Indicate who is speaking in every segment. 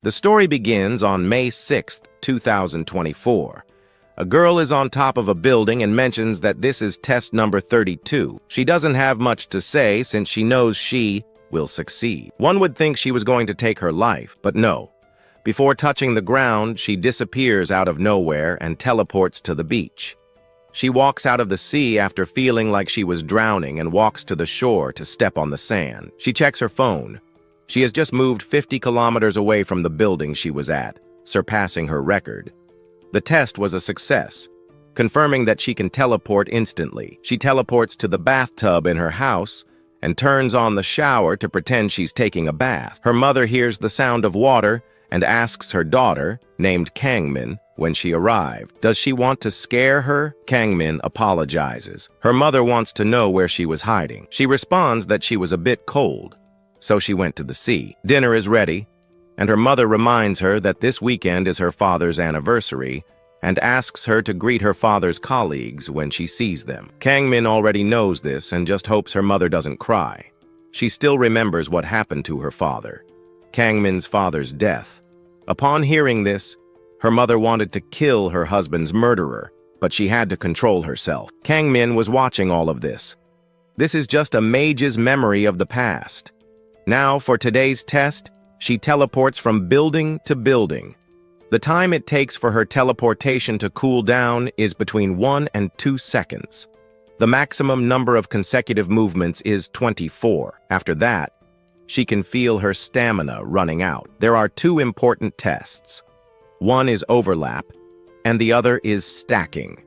Speaker 1: The story begins on May 6, 2024. A girl is on top of a building and mentions that this is test number 32. She doesn't have much to say since she knows she will succeed. One would think she was going to take her life, but no. Before touching the ground, she disappears out of nowhere and teleports to the beach. She walks out of the sea after feeling like she was drowning and walks to the shore to step on the sand. She checks her phone. She has just moved 50 kilometers away from the building she was at, surpassing her record. The test was a success, confirming that she can teleport instantly. She teleports to the bathtub in her house and turns on the shower to pretend she's taking a bath. Her mother hears the sound of water and asks her daughter, named Kangmin, when she arrived. Does she want to scare her? Kangmin apologizes. Her mother wants to know where she was hiding. She responds that she was a bit cold, so she went to the sea. Dinner is ready, and her mother reminds her that this weekend is her father's anniversary and asks her to greet her father's colleagues when she sees them. Kangmin already knows this and just hopes her mother doesn't cry. She still remembers what happened to her father, Kangmin's father's death. Upon hearing this, her mother wanted to kill her husband's murderer, but she had to control herself. Kangmin was watching all of this. This is just a mage's memory of the past. Now, for today's test, she teleports from building to building. The time it takes for her teleportation to cool down is between 1 and 2 seconds. The maximum number of consecutive movements is 24. After that, she can feel her stamina running out. There are 2 important tests. One is overlap, and the other is stacking.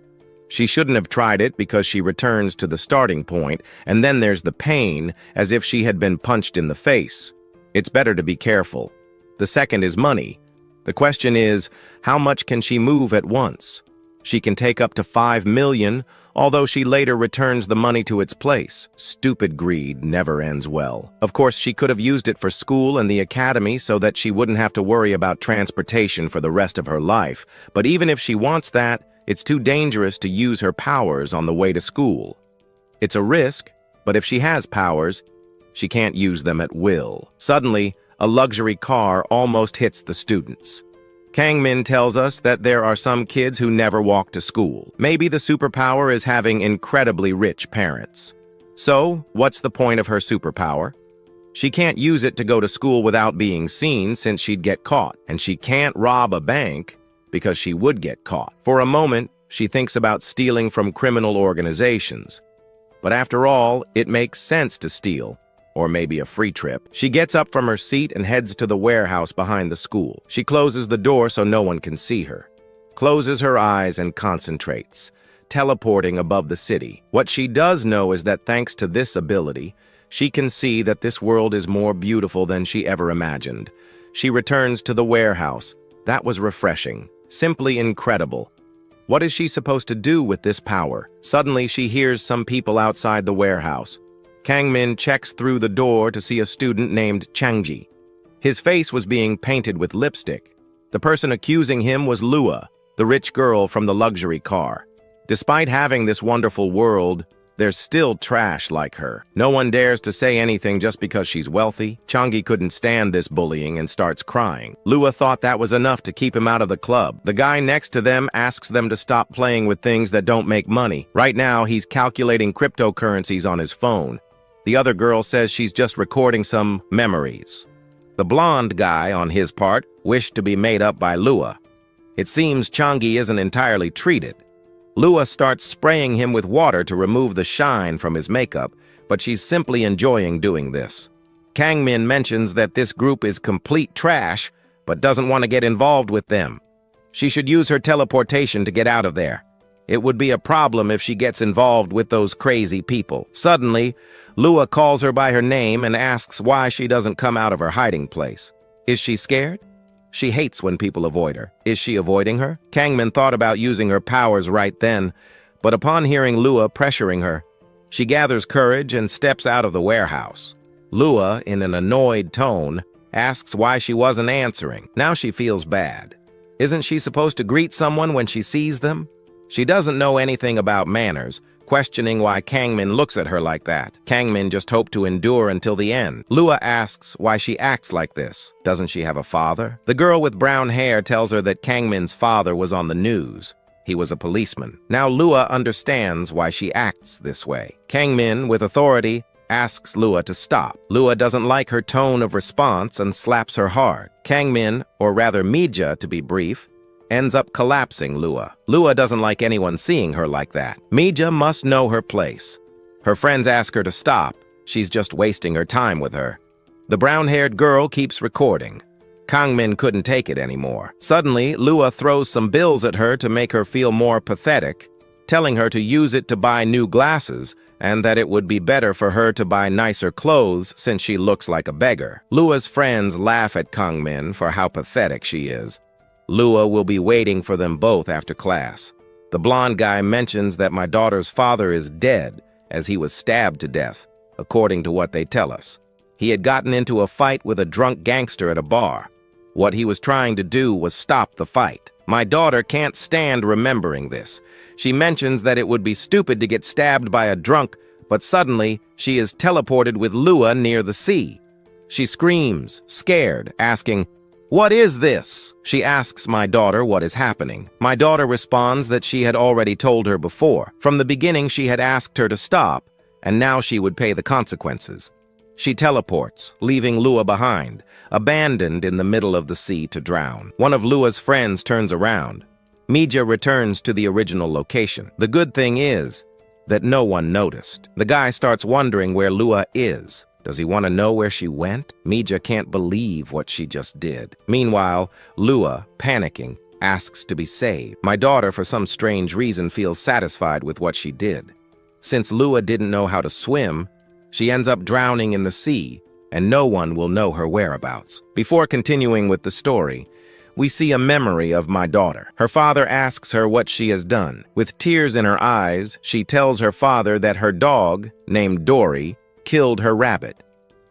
Speaker 1: She shouldn't have tried it because she returns to the starting point, and then there's the pain, as if she had been punched in the face. It's better to be careful. The second is money. The question is, how much can she move at once? She can take up to 5 million, although she later returns the money to its place. Stupid greed never ends well. Of course, she could have used it for school and the academy so that she wouldn't have to worry about transportation for the rest of her life. But even if she wants that, it's too dangerous to use her powers on the way to school. It's a risk, but if she has powers, she can't use them at will. Suddenly, a luxury car almost hits the students. Kangmin tells us that there are some kids who never walk to school. Maybe the superpower is having incredibly rich parents. So, what's the point of her superpower? She can't use it to go to school without being seen since she'd get caught, and she can't rob a bank because she would get caught. For a moment, she thinks about stealing from criminal organizations. But after all, it makes sense to steal. Or maybe a free trip. She gets up from her seat and heads to the warehouse behind the school. She closes the door so no one can see her, closes her eyes and concentrates, teleporting above the city. What she does know is that thanks to this ability, she can see that this world is more beautiful than she ever imagined. She returns to the warehouse. That was refreshing, simply incredible. What is she supposed to do with this power? Suddenly, she hears some people outside the warehouse. Kangmin checks through the door to see a student named Changji. His face was being painted with lipstick. The person accusing him was Lua, the rich girl from the luxury car. Despite having this wonderful world, there's still trash like her. No one dares to say anything just because she's wealthy. Changji couldn't stand this bullying and starts crying. Lua thought that was enough to keep him out of the club. The guy next to them asks them to stop playing with things that don't make money. Right now, he's calculating cryptocurrencies on his phone. The other girl says she's just recording some memories. The blonde guy, on his part, wished to be made up by Lua. It seems Changji isn't entirely treated. Lua starts spraying him with water to remove the shine from his makeup, but she's simply enjoying doing this. Kangmin mentions that this group is complete trash, but doesn't want to get involved with them. She should use her teleportation to get out of there. It would be a problem if she gets involved with those crazy people. Suddenly, Lua calls her by her name and asks why she doesn't come out of her hiding place. Is she scared? She hates when people avoid her. Is she avoiding her? Kangmin thought about using her powers right then, but upon hearing Lua pressuring her, she gathers courage and steps out of the warehouse. Lua, in an annoyed tone, asks why she wasn't answering. Now she feels bad. Isn't she supposed to greet someone when she sees them? She doesn't know anything about manners, questioning why Kangmin looks at her like that. Kangmin just hoped to endure until the end. Lua asks why she acts like this. Doesn't she have a father? The girl with brown hair tells her that Kangmin's father was on the news. He was a policeman. Now Lua understands why she acts this way. Kangmin, with authority, asks Lua to stop. Lua doesn't like her tone of response and slaps her hard. Kangmin, or rather Mija to be brief, ends up collapsing Lua. Lua doesn't like anyone seeing her like that. Mija must know her place. Her friends ask her to stop. She's just wasting her time with her. The brown-haired girl keeps recording. Kangmin couldn't take it anymore. Suddenly, Lua throws some bills at her to make her feel more pathetic, telling her to use it to buy new glasses and that it would be better for her to buy nicer clothes since she looks like a beggar. Lua's friends laugh at Kangmin for how pathetic she is. Lua will be waiting for them both after class. The blonde guy mentions that my daughter's father is dead, as he was stabbed to death, according to what they tell us. He had gotten into a fight with a drunk gangster at a bar. What he was trying to do was stop the fight. My daughter can't stand remembering this. She mentions that it would be stupid to get stabbed by a drunk, but suddenly she is teleported with Lua near the sea. She screams, scared, asking, "What is this?" She asks my daughter what is happening. My daughter responds that she had already told her before. From the beginning, she had asked her to stop, and now she would pay the consequences. She teleports, leaving Lua behind, abandoned in the middle of the sea to drown. One of Lua's friends turns around. Mija returns to the original location. The good thing is that no one noticed. The guy starts wondering where Lua is. Does he want to know where she went? Mija can't believe what she just did. Meanwhile, Lua, panicking, asks to be saved. My daughter, for some strange reason, feels satisfied with what she did. Since Lua didn't know how to swim, she ends up drowning in the sea, and no one will know her whereabouts. Before continuing with the story, we see a memory of my daughter. Her father asks her what she has done. With tears in her eyes, she tells her father that her dog, named Dory, killed her rabbit,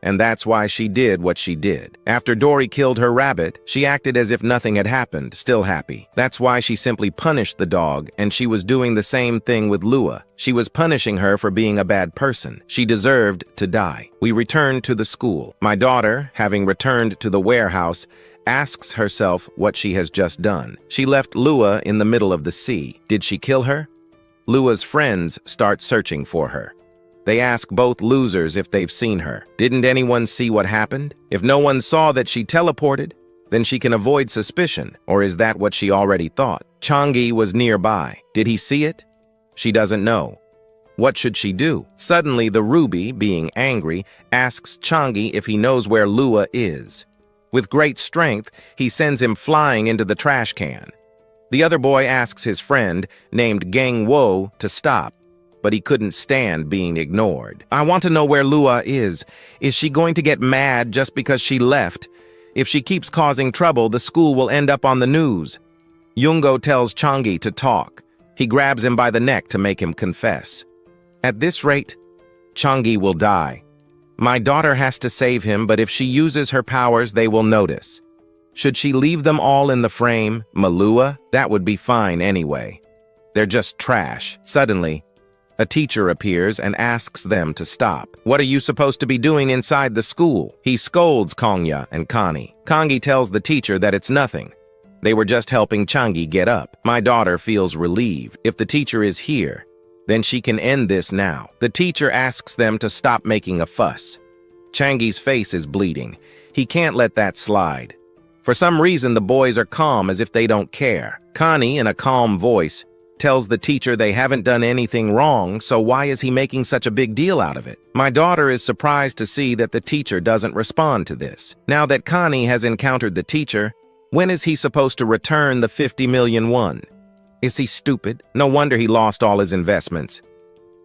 Speaker 1: and that's why she did what she did. After Dory killed her rabbit, she acted as if nothing had happened, still happy. That's why she simply punished the dog, and she was doing the same thing with Lua. She was punishing her for being a bad person. She deserved to die. We return to the school. My daughter, having returned to the warehouse, asks herself what she has just done. She left Lua in the middle of the sea. Did she kill her? Lua's friends start searching for her. They ask both losers if they've seen her. Didn't anyone see what happened? If no one saw that she teleported, then she can avoid suspicion, or is that what she already thought? Changi was nearby. Did he see it? She doesn't know. What should she do? Suddenly, the Ruby, being angry, asks Changi if he knows where Lua is. With great strength, he sends him flying into the trash can. The other boy asks his friend, named Gang Wo, to stop, but he couldn't stand being ignored. I want to know where Lua is. Is she going to get mad just because she left? If she keeps causing trouble, the school will end up on the news. Yungo tells Changi to talk. He grabs him by the neck to make him confess. At this rate, Changi will die. My daughter has to save him, but if she uses her powers, they will notice. Should she leave them all in the frame, Malua? That would be fine anyway. They're just trash. Suddenly, a teacher appears and asks them to stop. What are you supposed to be doing inside the school? He scolds Kongya and Connie. Kongi tells the teacher that it's nothing. They were just helping Changi get up. My daughter feels relieved. If the teacher is here, then she can end this now. The teacher asks them to stop making a fuss. Changi's face is bleeding. He can't let that slide. For some reason, the boys are calm as if they don't care. Connie, in a calm voice, tells the teacher they haven't done anything wrong, so why is he making such a big deal out of it? My daughter is surprised to see that the teacher doesn't respond to this. Now that Connie has encountered the teacher, when is he supposed to return the 50 million won? Is he stupid? No wonder he lost all his investments.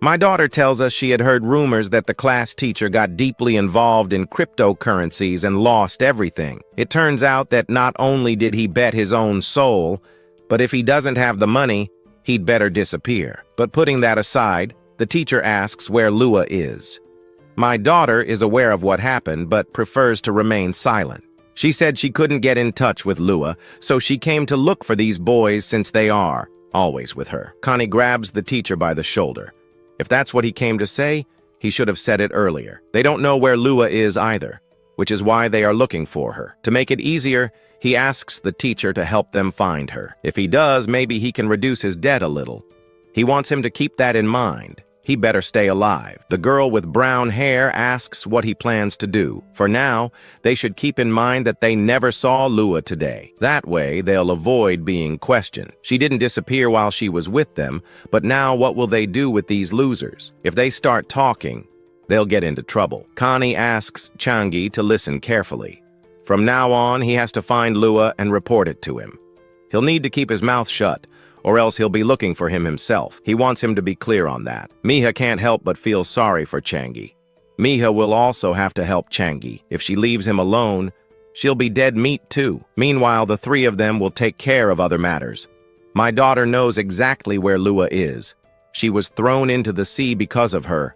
Speaker 1: My daughter tells us she had heard rumors that the class teacher got deeply involved in cryptocurrencies and lost everything. It turns out that not only did he bet his own soul, but if he doesn't have the money, he'd better disappear. But putting that aside, the teacher asks where Lua is. My daughter is aware of what happened, but prefers to remain silent. She said she couldn't get in touch with Lua, so she came to look for these boys since they are always with her. Connie grabs the teacher by the shoulder. If that's what he came to say, he should have said it earlier. They don't know where Lua is either, which is why they are looking for her. To make it easier, he asks the teacher to help them find her. If he does, maybe he can reduce his debt a little. He wants him to keep that in mind. He better stay alive. The girl with brown hair asks what he plans to do. For now, they should keep in mind that they never saw Lua today. That way, they'll avoid being questioned. She didn't disappear while she was with them, but now what will they do with these losers? If they start talking, they'll get into trouble. Connie asks Changi to listen carefully. From now on, he has to find Lua and report it to him. He'll need to keep his mouth shut, or else he'll be looking for him himself. He wants him to be clear on that. Miha can't help but feel sorry for Changi. Miha will also have to help Changi. If she leaves him alone, she'll be dead meat too. Meanwhile, the three of them will take care of other matters. My daughter knows exactly where Lua is. She was thrown into the sea because of her.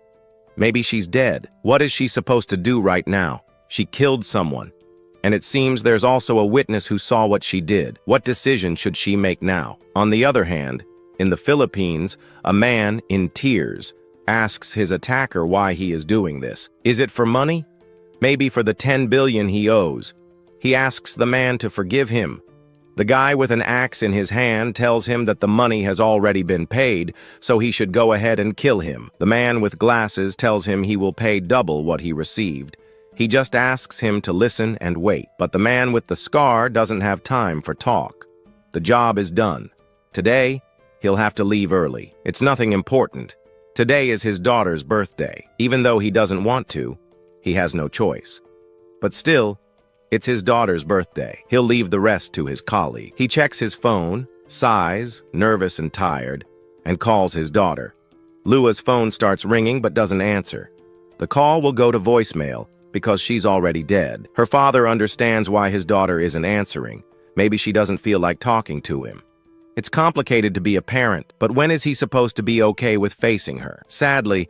Speaker 1: Maybe she's dead. What is she supposed to do right now? She killed someone. And it seems there's also a witness who saw what she did. What decision should she make now? On the other hand, in the Philippines, a man, in tears, asks his attacker why he is doing this. Is it for money? Maybe for the 10 billion he owes. He asks the man to forgive him. The guy with an axe in his hand tells him that the money has already been paid, so he should go ahead and kill him. The man with glasses tells him he will pay double what he received. He just asks him to listen and wait, but the man with the scar doesn't have time for talk. The job is done. Today, he'll have to leave early. It's nothing important. Today is his daughter's birthday. Even though he doesn't want to, he has no choice. But still, it's his daughter's birthday. He'll leave the rest to his colleague. He checks his phone, sighs, nervous and tired, and calls his daughter. Lua's phone starts ringing but doesn't answer. The call will go to voicemail, because she's already dead. Her father understands why his daughter isn't answering. Maybe she doesn't feel like talking to him. It's complicated to be a parent, but when is he supposed to be okay with facing her? Sadly,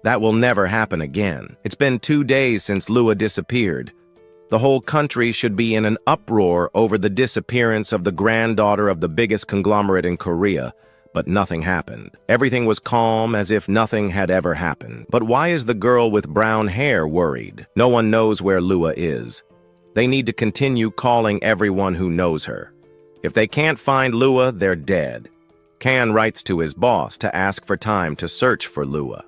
Speaker 1: that will never happen again. It's been 2 days since Lua disappeared. The whole country should be in an uproar over the disappearance of the granddaughter of the biggest conglomerate in Korea, but nothing happened. Everything was calm, as if nothing had ever happened. But why is the girl with brown hair worried? No one knows where Lua is. They need to continue calling everyone who knows her. If they can't find Lua, they're dead. Kan writes to his boss to ask for time to search for Lua.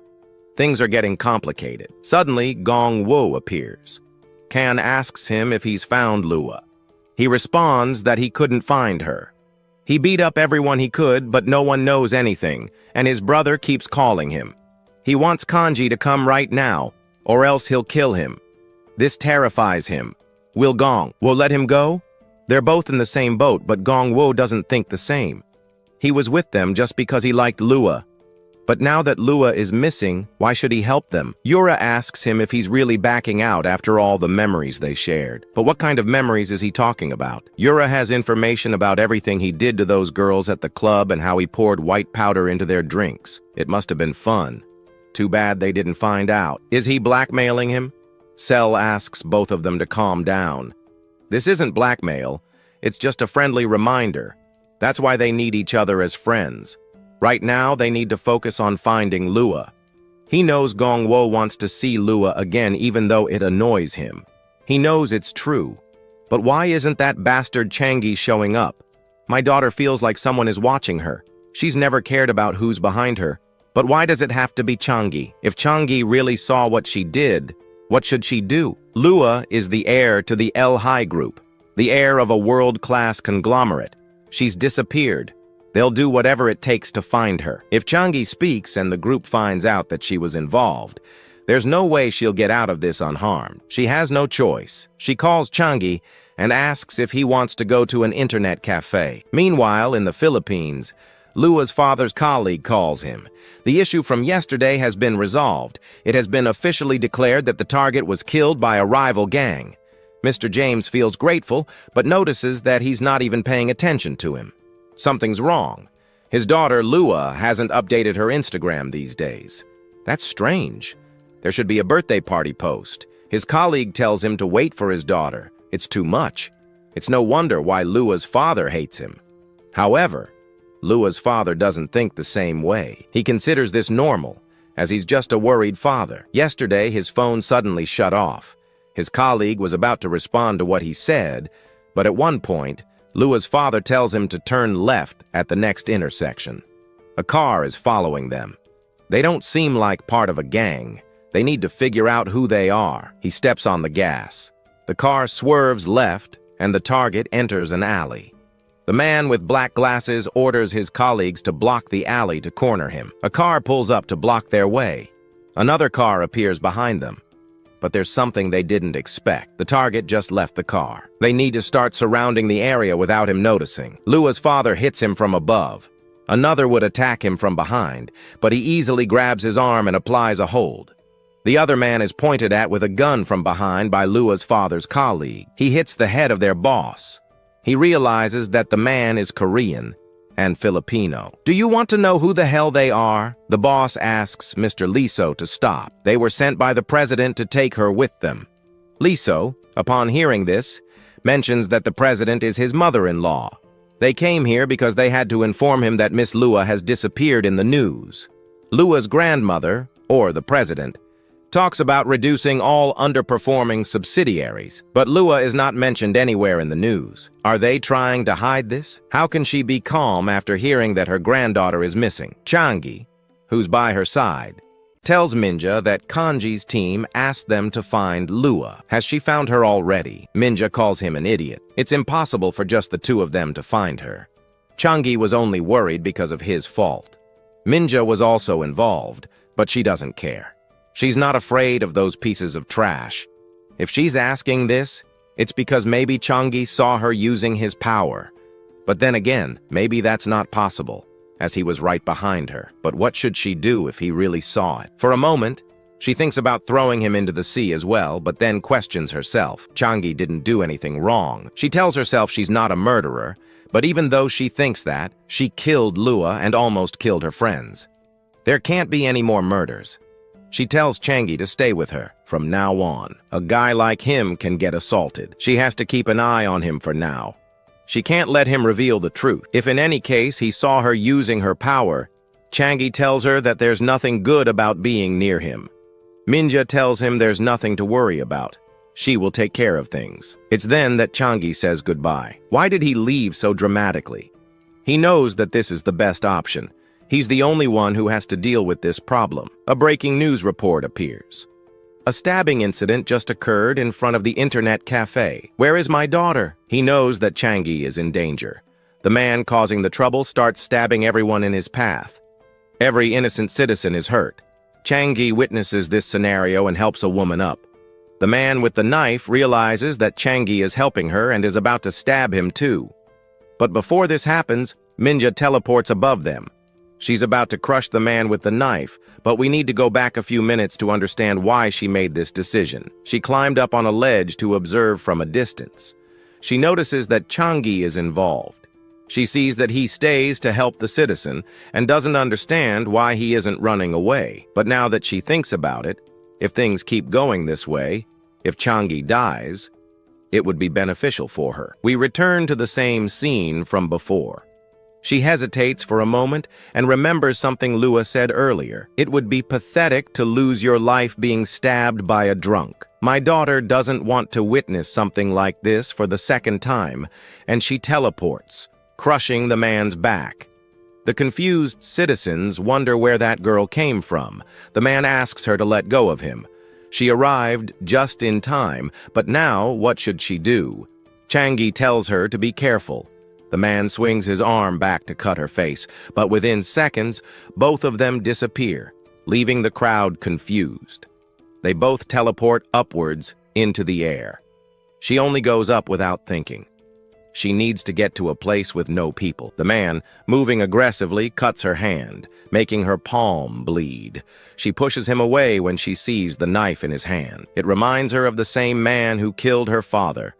Speaker 1: Things are getting complicated. Suddenly, Gong Woo appears. Kan asks him if he's found Lua. He responds that he couldn't find her. He beat up everyone he could, but no one knows anything, and his brother keeps calling him. He wants Kanji to come right now, or else he'll kill him. This terrifies him. Will Gong Woo let him go? They're both in the same boat, but Gong Woo doesn't think the same. He was with them just because he liked Lua. But now that Lua is missing, why should he help them? Yura asks him if he's really backing out after all the memories they shared. But what kind of memories is he talking about? Yura has information about everything he did to those girls at the club and how he poured white powder into their drinks. It must have been fun. Too bad they didn't find out. Is he blackmailing him? Cell asks both of them to calm down. This isn't blackmail. It's just a friendly reminder. That's why they need each other as friends. Right now, they need to focus on finding Lua. He knows Gong Woo wants to see Lua again, even though it annoys him. He knows it's true. But why isn't that bastard Changi showing up? My daughter feels like someone is watching her. She's never cared about who's behind her. But why does it have to be Changi? If Changi really saw what she did, what should she do? Lua is the heir to the El Hai group, the heir of a world-class conglomerate. She's disappeared. They'll do whatever it takes to find her. If Changi speaks and the group finds out that she was involved, there's no way she'll get out of this unharmed. She has no choice. She calls Changi and asks if he wants to go to an internet cafe. Meanwhile, in the Philippines, Lua's father's colleague calls him. The issue from yesterday has been resolved. It has been officially declared that the target was killed by a rival gang. Mr. James feels grateful, but notices that he's not even paying attention to him. Something's wrong. His daughter, Lua, hasn't updated her Instagram these days. That's strange. There should be a birthday party post. His colleague tells him to wait for his daughter. It's too much. It's no wonder why Lua's father hates him. However, Lua's father doesn't think the same way. He considers this normal. as he's just a worried father. Yesterday, his phone suddenly shut off. His colleague was about to respond to what he said, but at one point, Lua's father tells him to turn left at the next intersection. A car is following them. They don't seem like part of a gang. They need to figure out who they are. He steps on the gas. The car swerves left, and the target enters an alley. The man with black glasses orders his colleagues to block the alley to corner him. A car pulls up to block their way. Another car appears behind them. But there's something they didn't expect. The target just left the car. They need to start surrounding the area without him noticing. Lua's father hits him from above. Another would attack him from behind, but he easily grabs his arm and applies a hold. The other man is pointed at with a gun from behind by Lua's father's colleague. He hits the head of their boss. He realizes that the man is Korean and Filipino. "Do you want to know who the hell they are?" The boss asks Mr. Liso to stop. They were sent by the president to take her with them. Liso, upon hearing this, mentions that the president is his mother-in-law. They came here because they had to inform him that Miss Lua has disappeared in the news. Lua's grandmother, or the president, talks about reducing all underperforming subsidiaries, but Lua is not mentioned anywhere in the news. Are they trying to hide this? How can she be calm after hearing that her granddaughter is missing? Changi, who's by her side, tells Minja that Kanji's team asked them to find Lua. Has she found her already? Minja calls him an idiot. It's impossible for just the two of them to find her. Changi was only worried because of his fault. Minja was also involved, but she doesn't care. She's not afraid of those pieces of trash. If she's asking this, it's because maybe Changi saw her using his power. But then again, maybe that's not possible, as he was right behind her. But what should she do if he really saw it? For a moment, she thinks about throwing him into the sea as well, but then questions herself. Changi didn't do anything wrong. She tells herself she's not a murderer, but even though she thinks that, she killed Lua and almost killed her friends. There can't be any more murders. She tells Changi to stay with her from now on. A guy like him can get assaulted. She has to keep an eye on him for now. She can't let him reveal the truth. If in any case he saw her using her power, Changi tells her that there's nothing good about being near him. Minja tells him there's nothing to worry about. She will take care of things. It's then that Changi says goodbye. Why did he leave so dramatically? He knows that this is the best option. He's the only one who has to deal with this problem. A breaking news report appears. A stabbing incident just occurred in front of the internet cafe. Where is my daughter? He knows that Changi is in danger. The man causing the trouble starts stabbing everyone in his path. Every innocent citizen is hurt. Changi witnesses this scenario and helps a woman up. The man with the knife realizes that Changi is helping her and is about to stab him too. But before this happens, Minja teleports above them. She's about to crush the man with the knife, but we need to go back a few minutes to understand why she made this decision. She climbed up on a ledge to observe from a distance. She notices that Changi is involved. She sees that he stays to help the citizen and doesn't understand why he isn't running away. But now that she thinks about it, if things keep going this way, if Changi dies, it would be beneficial for her. We return to the same scene from before. She hesitates for a moment and remembers something Lua said earlier. It would be pathetic to lose your life being stabbed by a drunk. My daughter doesn't want to witness something like this for the second time, and she teleports, crushing the man's back. The confused citizens wonder where that girl came from. The man asks her to let go of him. She arrived just in time, but now what should she do? Changi tells her to be careful. The man swings his arm back to cut her face, but within seconds, both of them disappear, leaving the crowd confused. They both teleport upwards into the air. She only goes up without thinking. She needs to get to a place with no people. The man, moving aggressively, cuts her hand, making her palm bleed. She pushes him away when she sees the knife in his hand. It reminds her of the same man who killed her father,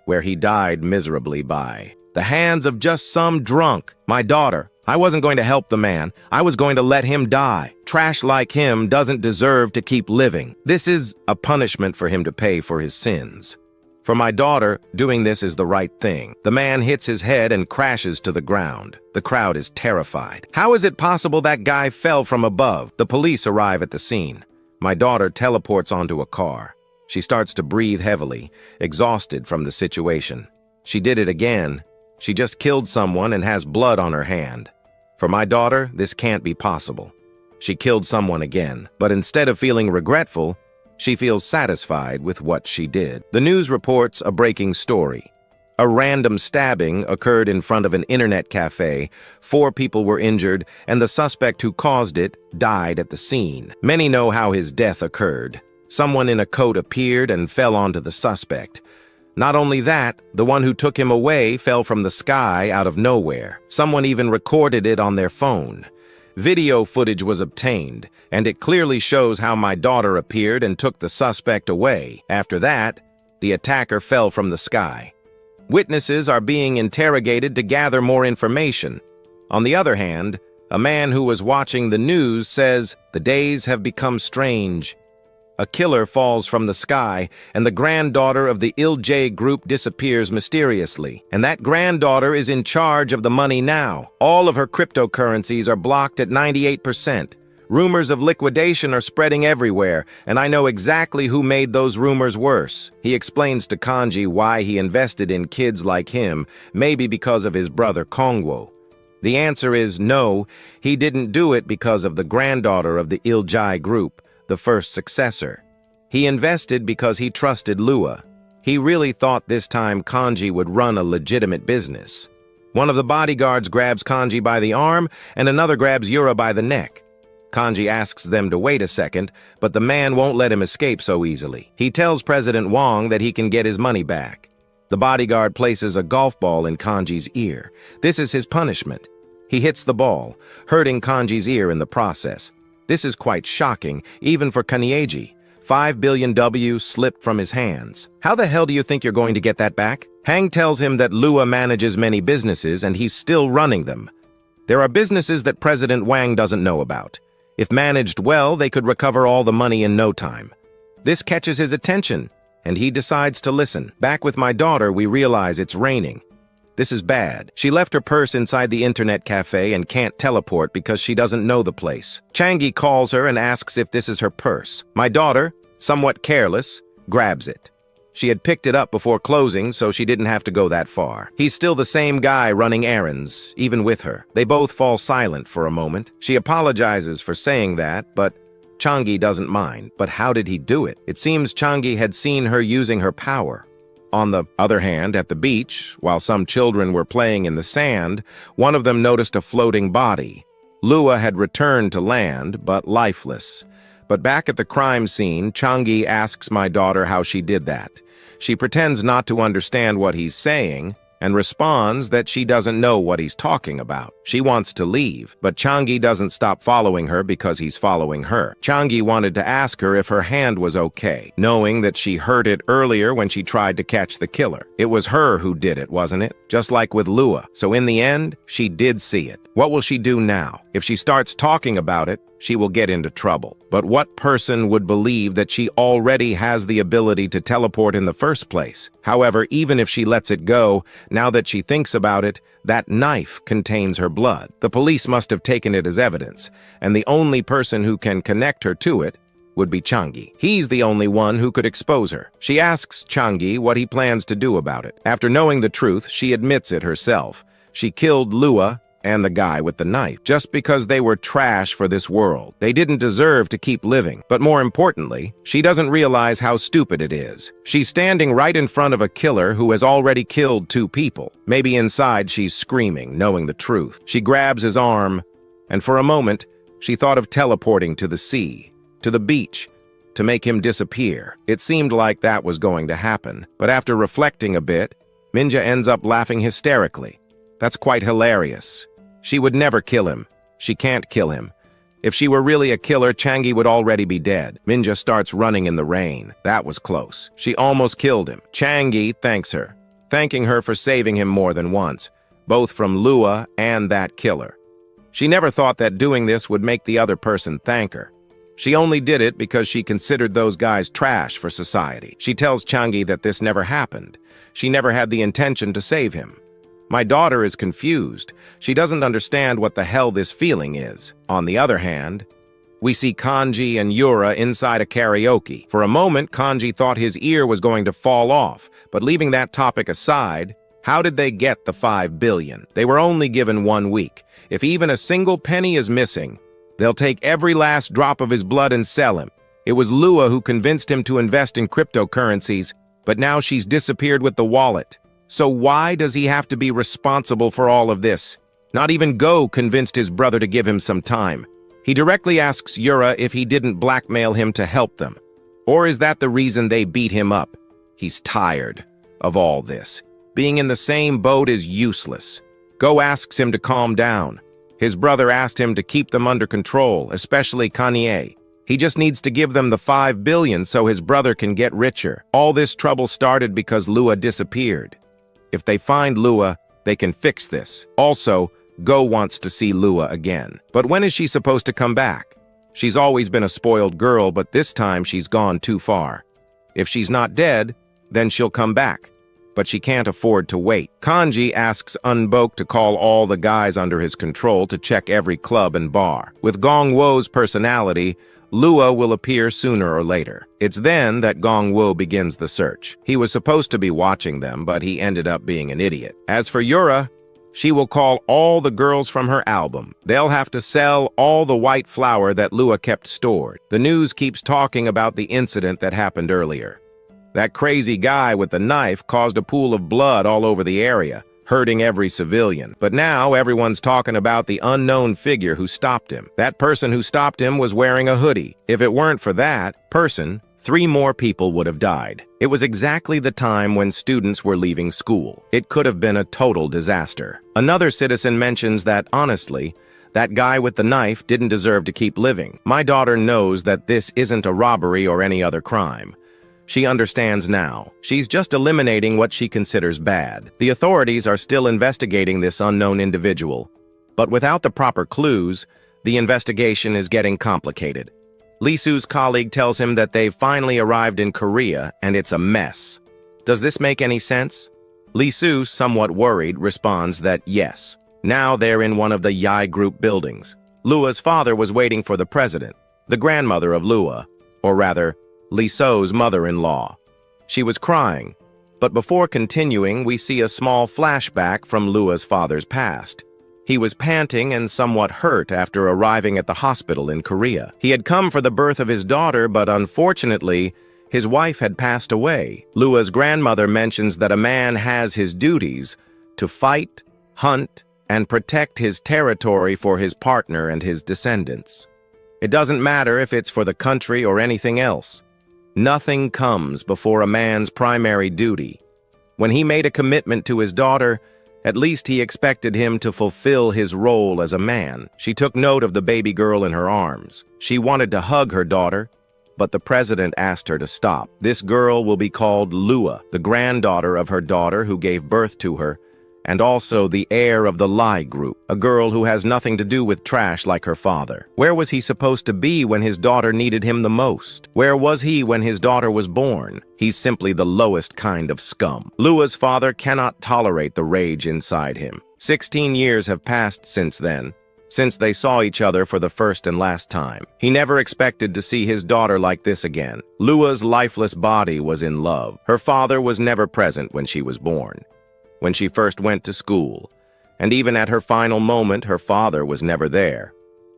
Speaker 1: where he died miserably by the hands of just some drunk. My daughter. I wasn't going to help the man. I was going to let him die. Trash like him doesn't deserve to keep living. This is a punishment for him to pay for his sins. For my daughter, doing this is the right thing. The man hits his head and crashes to the ground. The crowd is terrified. How is it possible that guy fell from above? The police arrive at the scene. My daughter teleports onto a car. She starts to breathe heavily, exhausted from the situation. She did it again. She just killed someone and has blood on her hand. For my daughter, this can't be possible. She killed someone again, but instead of feeling regretful, she feels satisfied with what she did. The news reports a breaking story. A random stabbing occurred in front of an internet cafe. 4 people were injured, and the suspect who caused it died at the scene. Many know how his death occurred. Someone in a coat appeared and fell onto the suspect. Not only that, the one who took him away fell from the sky out of nowhere. Someone even recorded it on their phone. Video footage was obtained, and it clearly shows how my daughter appeared and took the suspect away. After that, the attacker fell from the sky. Witnesses are being interrogated to gather more information. On the other hand, a man who was watching the news says, "The days have become strange." A killer falls from the sky, and the granddaughter of the Il-J group disappears mysteriously. And that granddaughter is in charge of the money now. All of her cryptocurrencies are blocked at 98%. Rumors of liquidation are spreading everywhere, and I know exactly who made those rumors worse. He explains to Kanji why he invested in kids like him, maybe because of his brother Kongwo. The answer is no, he didn't do it because of the granddaughter of the Il-J group, the first successor. He invested because he trusted Lua. He really thought this time Kanji would run a legitimate business. One of the bodyguards grabs Kanji by the arm, and another grabs Yura by the neck. Kanji asks them to wait a second, but the man won't let him escape so easily. He tells President Wong that he can get his money back. The bodyguard places a golf ball in Kanji's ear. This is his punishment. He hits the ball, hurting Kanji's ear in the process. This is quite shocking, even for Kanieji. 5 billion W slipped from his hands. How the hell do you think you're going to get that back? Hang tells him that Lua manages many businesses and he's still running them. There are businesses that President Wang doesn't know about. If managed well, they could recover all the money in no time. This catches his attention, and he decides to listen. Back with my daughter, we realize it's raining. This is bad. She left her purse inside the internet cafe and can't teleport because she doesn't know the place. Changi calls her and asks if this is her purse. My daughter, somewhat careless, grabs it. She had picked it up before closing, so she didn't have to go that far. He's still the same guy running errands, even with her. They both fall silent for a moment. She apologizes for saying that, but Changi doesn't mind. But how did he do it? It seems Changi had seen her using her power. On the other hand, at the beach, while some children were playing in the sand, one of them noticed a floating body. Lua had returned to land, but lifeless. But back at the crime scene, Changi asks my daughter how she did that. She pretends not to understand what he's saying and responds that she doesn't know what he's talking about. She wants to leave, but Changi doesn't stop following her because he's following her. Changi wanted to ask her if her hand was okay, knowing that she hurt it earlier when she tried to catch the killer. It was her who did it, wasn't it? Just like with Lua. So in the end, she did see it. What will she do now? If she starts talking about it, she will get into trouble. But what person would believe that she already has the ability to teleport in the first place? However, even if she lets it go, now that she thinks about it, that knife contains her blood. The police must have taken it as evidence, and the only person who can connect her to it would be Changi. He's the only one who could expose her. She asks Changi what he plans to do about it. After knowing the truth, she admits it herself. She killed Lua and the guy with the knife, just because they were trash for this world. They didn't deserve to keep living. But more importantly, she doesn't realize how stupid it is. She's standing right in front of a killer who has already killed 2 people. Maybe inside she's screaming, knowing the truth. She grabs his arm, and for a moment, she thought of teleporting to the sea, to the beach, to make him disappear. It seemed like that was going to happen. But after reflecting a bit, Minja ends up laughing hysterically. That's quite hilarious. She would never kill him. She can't kill him. If she were really a killer, Changi would already be dead. Minja starts running in the rain. That was close. She almost killed him. Changi thanks her, thanking her for saving him more than once, both from Lua and that killer. She never thought that doing this would make the other person thank her. She only did it because she considered those guys trash for society. She tells Changi that this never happened. She never had the intention to save him. My daughter is confused. She doesn't understand what the hell this feeling is. On the other hand, we see Kanji and Yura inside a karaoke. For a moment, Kanji thought his ear was going to fall off, but leaving that topic aside, how did they get the 5 billion? They were only given 1 week. If even a single penny is missing, they'll take every last drop of his blood and sell him. It was Lua who convinced him to invest in cryptocurrencies, but now she's disappeared with the wallet. So why does he have to be responsible for all of this? Not even Go convinced his brother to give him some time. He directly asks Yura if he didn't blackmail him to help them. Or is that the reason they beat him up? He's tired of all this. Being in the same boat is useless. Go asks him to calm down. His brother asked him to keep them under control, especially Kanye. He just needs to give them the 5 billion so his brother can get richer. All this trouble started because Lua disappeared. If they find Lua, they can fix this. Also, Go wants to see Lua again. But when is she supposed to come back? She's always been a spoiled girl, but this time she's gone too far. If she's not dead, then she'll come back. But she can't afford to wait. Kanji asks Unbok to call all the guys under his control to check every club and bar. With Gongwo's personality, Lua will appear sooner or later. It's then that Gongwo begins the search. He was supposed to be watching them, but he ended up being an idiot. As for Yura, she will call all the girls from her album. They'll have to sell all the white flour that Lua kept stored. The news keeps talking about the incident that happened earlier. That crazy guy with the knife caused a pool of blood all over the area, hurting every civilian. But now everyone's talking about the unknown figure who stopped him. That person who stopped him was wearing a hoodie. If it weren't for that person, 3 more people would have died. It was exactly the time when students were leaving school. It could have been a total disaster. Another citizen mentions that, honestly, that guy with the knife didn't deserve to keep living. My daughter knows that this isn't a robbery or any other crime. She understands now. She's just eliminating what she considers bad. The authorities are still investigating this unknown individual. But without the proper clues, the investigation is getting complicated. Lee-Su's colleague tells him that they've finally arrived in Korea and it's a mess. Does this make any sense? Lee-Su, somewhat worried, responds that yes. Now they're in one of the Yai Group buildings. Lua's father was waiting for the president, the grandmother of Lua, or rather, Lee-Su's mother-in-law. She was crying, but before continuing, we see a small flashback from Lua's father's past. He was panting and somewhat hurt after arriving at the hospital in Korea. He had come for the birth of his daughter, but unfortunately, his wife had passed away. Lua's grandmother mentions that a man has his duties to fight, hunt, and protect his territory for his partner and his descendants. It doesn't matter if it's for the country or anything else. Nothing comes before a man's primary duty. When he made a commitment to his daughter, at least he expected him to fulfill his role as a man. She took note of the baby girl in her arms. She wanted to hug her daughter, but the president asked her to stop. This girl will be called Lua, the granddaughter of her daughter who gave birth to her, and also the heir of the Lai Group, a girl who has nothing to do with trash like her father. Where was he supposed to be when his daughter needed him the most? Where was he when his daughter was born? He's simply the lowest kind of scum. Lua's father cannot tolerate the rage inside him. 16 years have passed since then, since they saw each other for the first and last time. He never expected to see his daughter like this again. Lua's lifeless body was in love. Her father was never present when she was born, when she first went to school, and even at her final moment, her father was never there.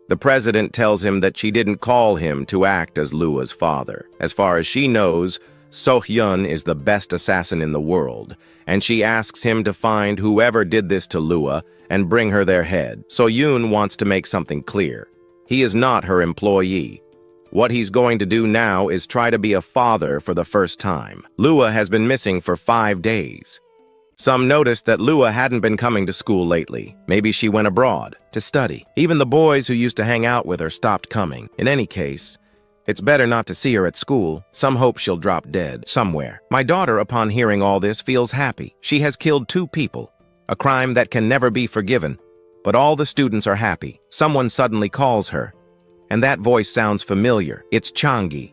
Speaker 1: The president tells him that she didn't call him to act as Lua's father. As far as she knows, Sohyun is the best assassin in the world, and she asks him to find whoever did this to Lua and bring her their head. Sohyun wants to make something clear. He is not her employee. What he's going to do now is try to be a father for the first time. Lua has been missing for 5 days. Some noticed that Lua hadn't been coming to school lately. Maybe she went abroad to study. Even the boys who used to hang out with her stopped coming. In any case, it's better not to see her at school. Some hope she'll drop dead somewhere. My daughter, upon hearing all this, feels happy. She has killed 2 people, a crime that can never be forgiven. But all the students are happy. Someone suddenly calls her. And that voice sounds familiar. It's Changi.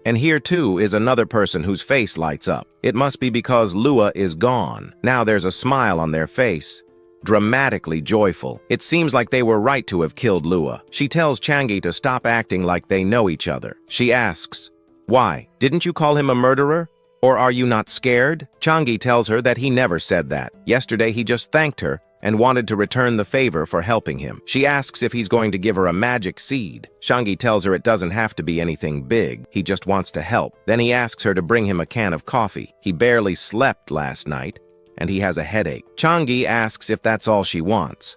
Speaker 1: And here too is another person whose face lights up. It must be because Lua is gone. Now there's a smile on their face, dramatically joyful. It seems like they were right to have killed Lua. She tells Changi to stop acting like they know each other. She asks, "Why? Didn't you call him a murderer? Or are you not scared?" Changi tells her that he never said that. Yesterday he just thanked her and wanted to return the favor for helping him. She asks if he's going to give her a magic seed. Changi tells her it doesn't have to be anything big. He just wants to help. Then he asks her to bring him a can of coffee. He barely slept last night, and he has a headache. Changi asks if that's all she wants.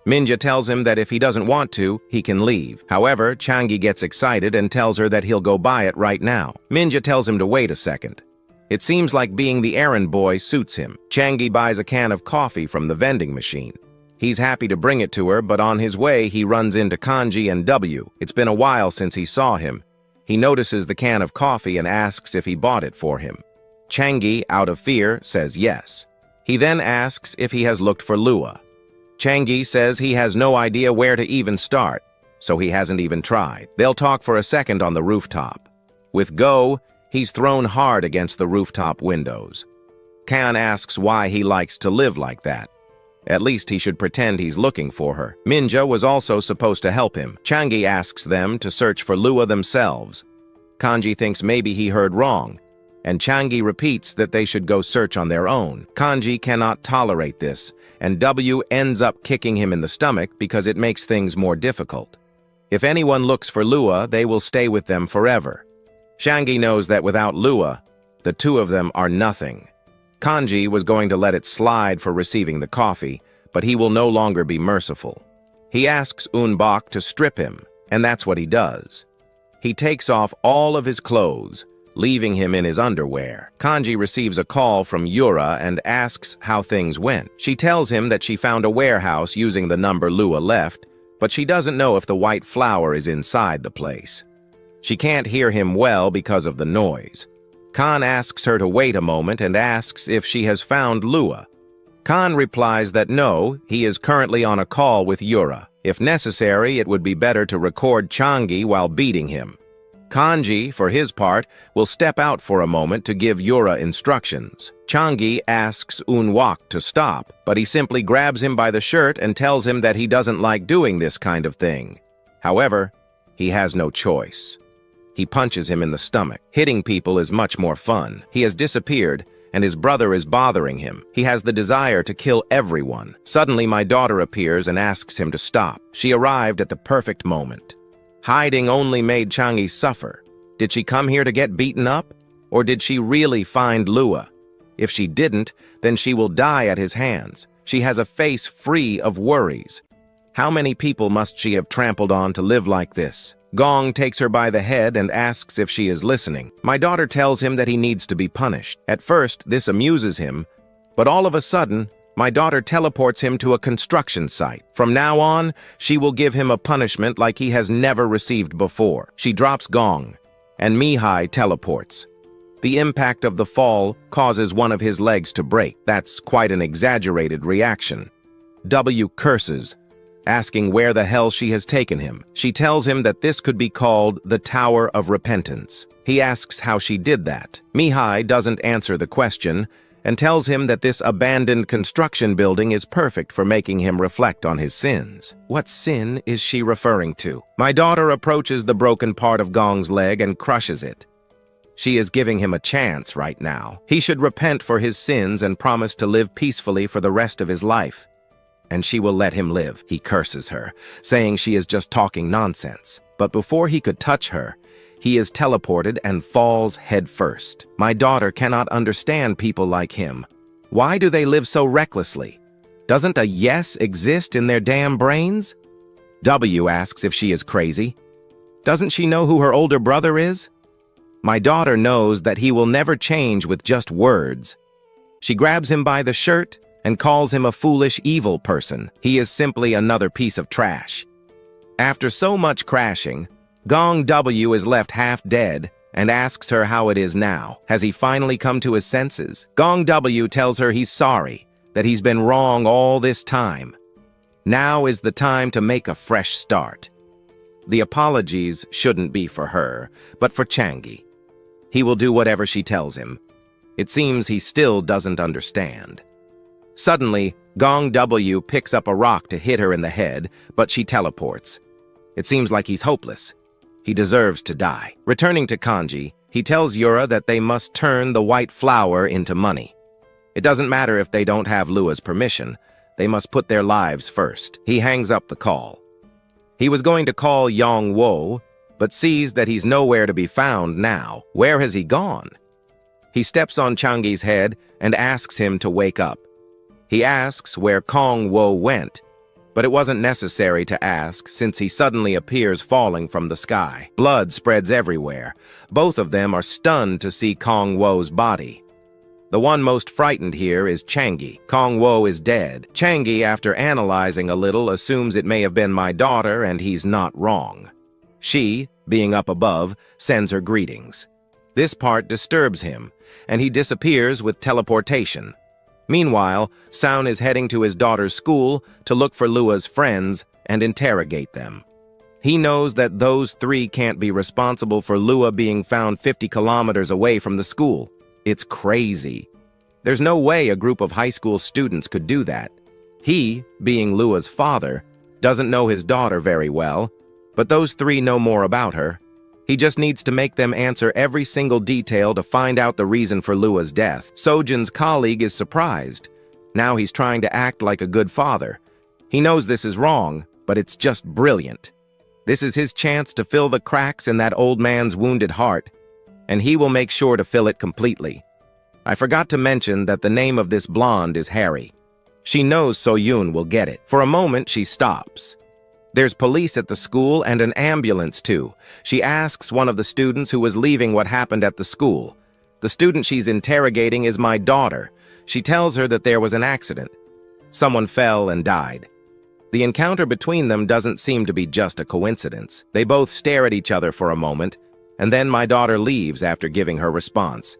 Speaker 1: Minja tells him that if he doesn't want to, he can leave. However, Changi gets excited and tells her that he'll go buy it right now. Minja tells him to wait a second. It seems like being the errand boy suits him. Changi buys a can of coffee from the vending machine. He's happy to bring it to her, but on his way, he runs into Kanji and W. It's been a while since he saw him. He notices the can of coffee and asks if he bought it for him. Changi, out of fear, says yes. He then asks if he has looked for Lua. Changi says he has no idea where to even start, so he hasn't even tried. They'll talk for a second on the rooftop. With Go, he's thrown hard against the rooftop windows. Kan asks why he likes to live like that. At least he should pretend he's looking for her. Minja was also supposed to help him. Changi asks them to search for Lua themselves. Kanji thinks maybe he heard wrong, and Changi repeats that they should go search on their own. Kanji cannot tolerate this, and W ends up kicking him in the stomach because it makes things more difficult. If anyone looks for Lua, they will stay with them forever. Changi knows that without Lua, the two of them are nothing. Kanji was going to let it slide for receiving the coffee, but he will no longer be merciful. He asks Unbok to strip him, and that's what he does. He takes off all of his clothes, leaving him in his underwear. Kanji receives a call from Yura and asks how things went. She tells him that she found a warehouse using the number Lua left, but she doesn't know if the white flower is inside the place. She can't hear him well because of the noise. Khan asks her to wait a moment and asks if she has found Lua. Khan replies that no, he is currently on a call with Yura. If necessary, it would be better to record Changi while beating him. Kanji, for his part, will step out for a moment to give Yura instructions. Changi asks Unwak to stop, but he simply grabs him by the shirt and tells him that he doesn't like doing this kind of thing. However, he has no choice. He punches him in the stomach. Hitting people is much more fun. He has disappeared, and his brother is bothering him. He has the desire to kill everyone. Suddenly, my daughter appears and asks him to stop. She arrived at the perfect moment. Hiding only made Changi suffer. Did she come here to get beaten up? Or did she really find Lua? If she didn't, then she will die at his hands. She has a face free of worries. How many people must she have trampled on to live like this? Gong takes her by the head and asks if she is listening. My daughter tells him that he needs to be punished. At first, this amuses him, but all of a sudden, my daughter teleports him to a construction site. From now on, she will give him a punishment like he has never received before. She drops Gong, and Mihai teleports. The impact of the fall causes one of his legs to break. That's quite an exaggerated reaction. W curses, asking where the hell she has taken him. She tells him that this could be called the Tower of Repentance. He asks how she did that. Mihai doesn't answer the question and tells him that this abandoned construction building is perfect for making him reflect on his sins. What sin is she referring to? My daughter approaches the broken part of Gong's leg and crushes it. She is giving him a chance right now. He should repent for his sins and promise to live peacefully for the rest of his life. And she will let him live. He curses her, saying she is just talking nonsense. But before he could touch her, he is teleported and falls headfirst. My daughter cannot understand people like him. Why do they live so recklessly? Doesn't a yes exist in their damn brains? W asks if she is crazy. Doesn't she know who her older brother is? My daughter knows that he will never change with just words. She grabs him by the shirt and calls him a foolish, evil person. He is simply another piece of trash. After so much crashing, Gong W is left half dead and asks her how it is now. Has he finally come to his senses? Gong W tells her he's sorry, that he's been wrong all this time. Now is the time to make a fresh start. The apologies shouldn't be for her, but for Changi. He will do whatever she tells him. It seems he still doesn't understand. Suddenly, Gong W picks up a rock to hit her in the head, but she teleports. It seems like he's hopeless. He deserves to die. Returning to Kanji, he tells Yura that they must turn the white flower into money. It doesn't matter if they don't have Lua's permission. They must put their lives first. He hangs up the call. He was going to call Yong Wo, but sees that he's nowhere to be found now. Where has he gone? He steps on Changi's head and asks him to wake up. He asks where Kong Wo went, but it wasn't necessary to ask since he suddenly appears falling from the sky. Blood spreads everywhere. Both of them are stunned to see Kong Wo's body. The one most frightened here is Changi. Kong Wo is dead. Changi, after analyzing a little, assumes it may have been my daughter, and he's not wrong. She, being up above, sends her greetings. This part disturbs him, and he disappears with teleportation. Meanwhile, Soun is heading to his daughter's school to look for Lua's friends and interrogate them. He knows that those three can't be responsible for Lua being found 50 kilometers away from the school. It's crazy. There's no way a group of high school students could do that. He, being Lua's father, doesn't know his daughter very well, but those three know more about her. He just needs to make them answer every single detail to find out the reason for Lua's death. Sojin's colleague is surprised. Now he's trying to act like a good father. He knows this is wrong, but it's just brilliant. This is his chance to fill the cracks in that old man's wounded heart, and he will make sure to fill it completely. I forgot to mention that the name of this blonde is Harry. She knows So-yoon will get it. For a moment, she stops. There's police at the school and an ambulance, too. She asks one of the students who was leaving what happened at the school. The student she's interrogating is my daughter. She tells her that there was an accident. Someone fell and died. The encounter between them doesn't seem to be just a coincidence. They both stare at each other for a moment, and then my daughter leaves after giving her response.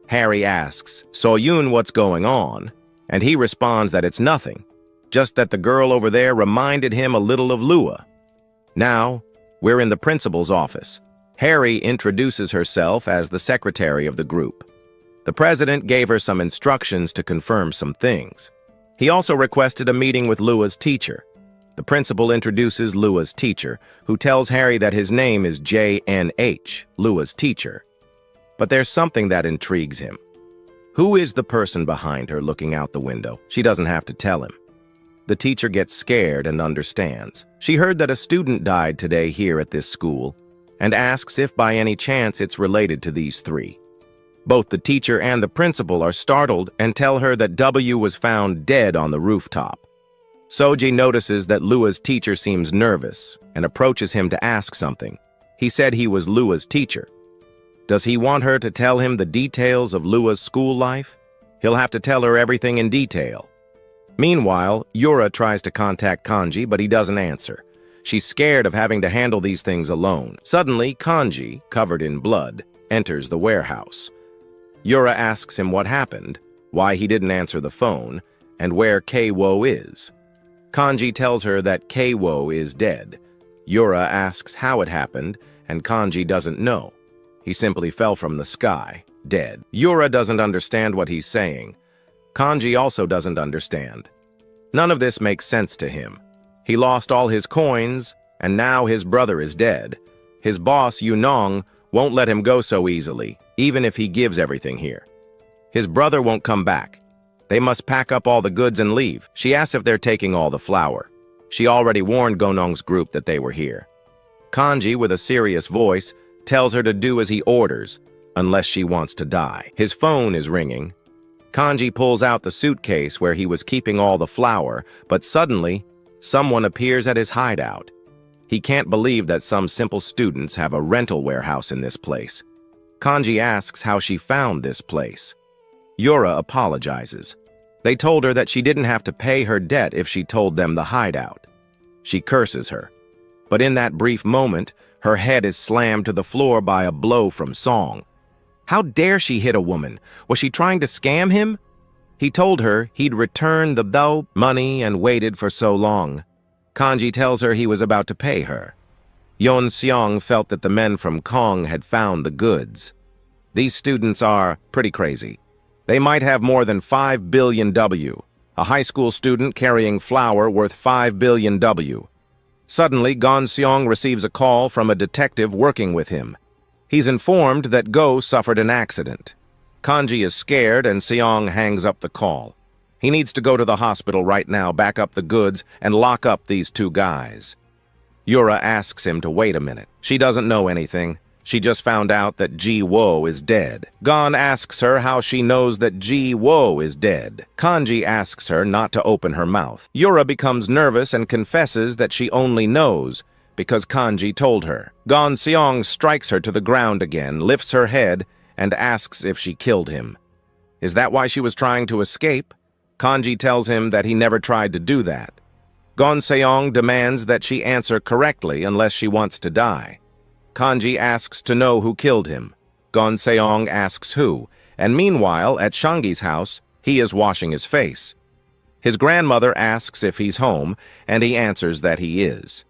Speaker 1: Harry asks, So-yoon, what's going on? And he responds that it's nothing. Just that the girl over there reminded him a little of Lua. Now, we're in the principal's office. Harry introduces herself as the secretary of the group. The president gave her some instructions to confirm some things. He also requested a meeting with Lua's teacher. The principal introduces Lua's teacher, who tells Harry that his name is JNH, Lua's teacher. But there's something that intrigues him. Who is the person behind her looking out the window? She doesn't have to tell him. The teacher gets scared and understands. She heard that a student died today here at this school and asks if by any chance it's related to these three. Both the teacher and the principal are startled and tell her that W was found dead on the rooftop. Soji notices that Lua's teacher seems nervous and approaches him to ask something. He said he was Lua's teacher. Does he want her to tell him the details of Lua's school life? He'll have to tell her everything in detail. Meanwhile, Yura tries to contact Kanji, but he doesn't answer. She's scared of having to handle these things alone. Suddenly, Kanji, covered in blood, enters the warehouse. Yura asks him what happened, why he didn't answer the phone, and where Keiwo is. Kanji tells her that Keiwo is dead. Yura asks how it happened, and Kanji doesn't know. He simply fell from the sky, dead. Yura doesn't understand what he's saying. Kanji also doesn't understand. None of this makes sense to him. He lost all his coins, and now his brother is dead. His boss, Yunong, won't let him go so easily, even if he gives everything here. His brother won't come back. They must pack up all the goods and leave. She asks if they're taking all the flour. She already warned Gonong's group that they were here. Kanji, with a serious voice, tells her to do as he orders, unless she wants to die. His phone is ringing. Kanji pulls out the suitcase where he was keeping all the flour, but suddenly, someone appears at his hideout. He can't believe that some simple students have a rental warehouse in this place. Kanji asks how she found this place. Yura apologizes. They told her that she didn't have to pay her debt if she told them the hideout. She curses her. But in that brief moment, her head is slammed to the floor by a blow from Song. How dare she hit a woman? Was she trying to scam him? He told her he'd return the money and waited for so long. Kanji tells her he was about to pay her. Yeon Seong felt that the men from Kong had found the goods. These students are pretty crazy. They might have more than 5 billion W. A high school student carrying flour worth 5 billion W. Suddenly, Gon Seong receives a call from a detective working with him. He's informed that Go suffered an accident. Kanji is scared and Seong hangs up the call. He needs to go to the hospital right now, back up the goods, and lock up these two guys. Yura asks him to wait a minute. She doesn't know anything. She just found out that Ji-Wo is dead. Gon asks her how she knows that Ji-Wo is dead. Kanji asks her not to open her mouth. Yura becomes nervous and confesses that she only knows because Kanji told her. Gon Seong strikes her to the ground again, lifts her head, and asks if she killed him. Is that why she was trying to escape? Kanji tells him that he never tried to do that. Gon Seong demands that she answer correctly unless she wants to die. Kanji asks to know who killed him. Gon Seong asks who, and meanwhile, at Shangi's house, he is washing his face. His grandmother asks if he's home, and he answers that he is.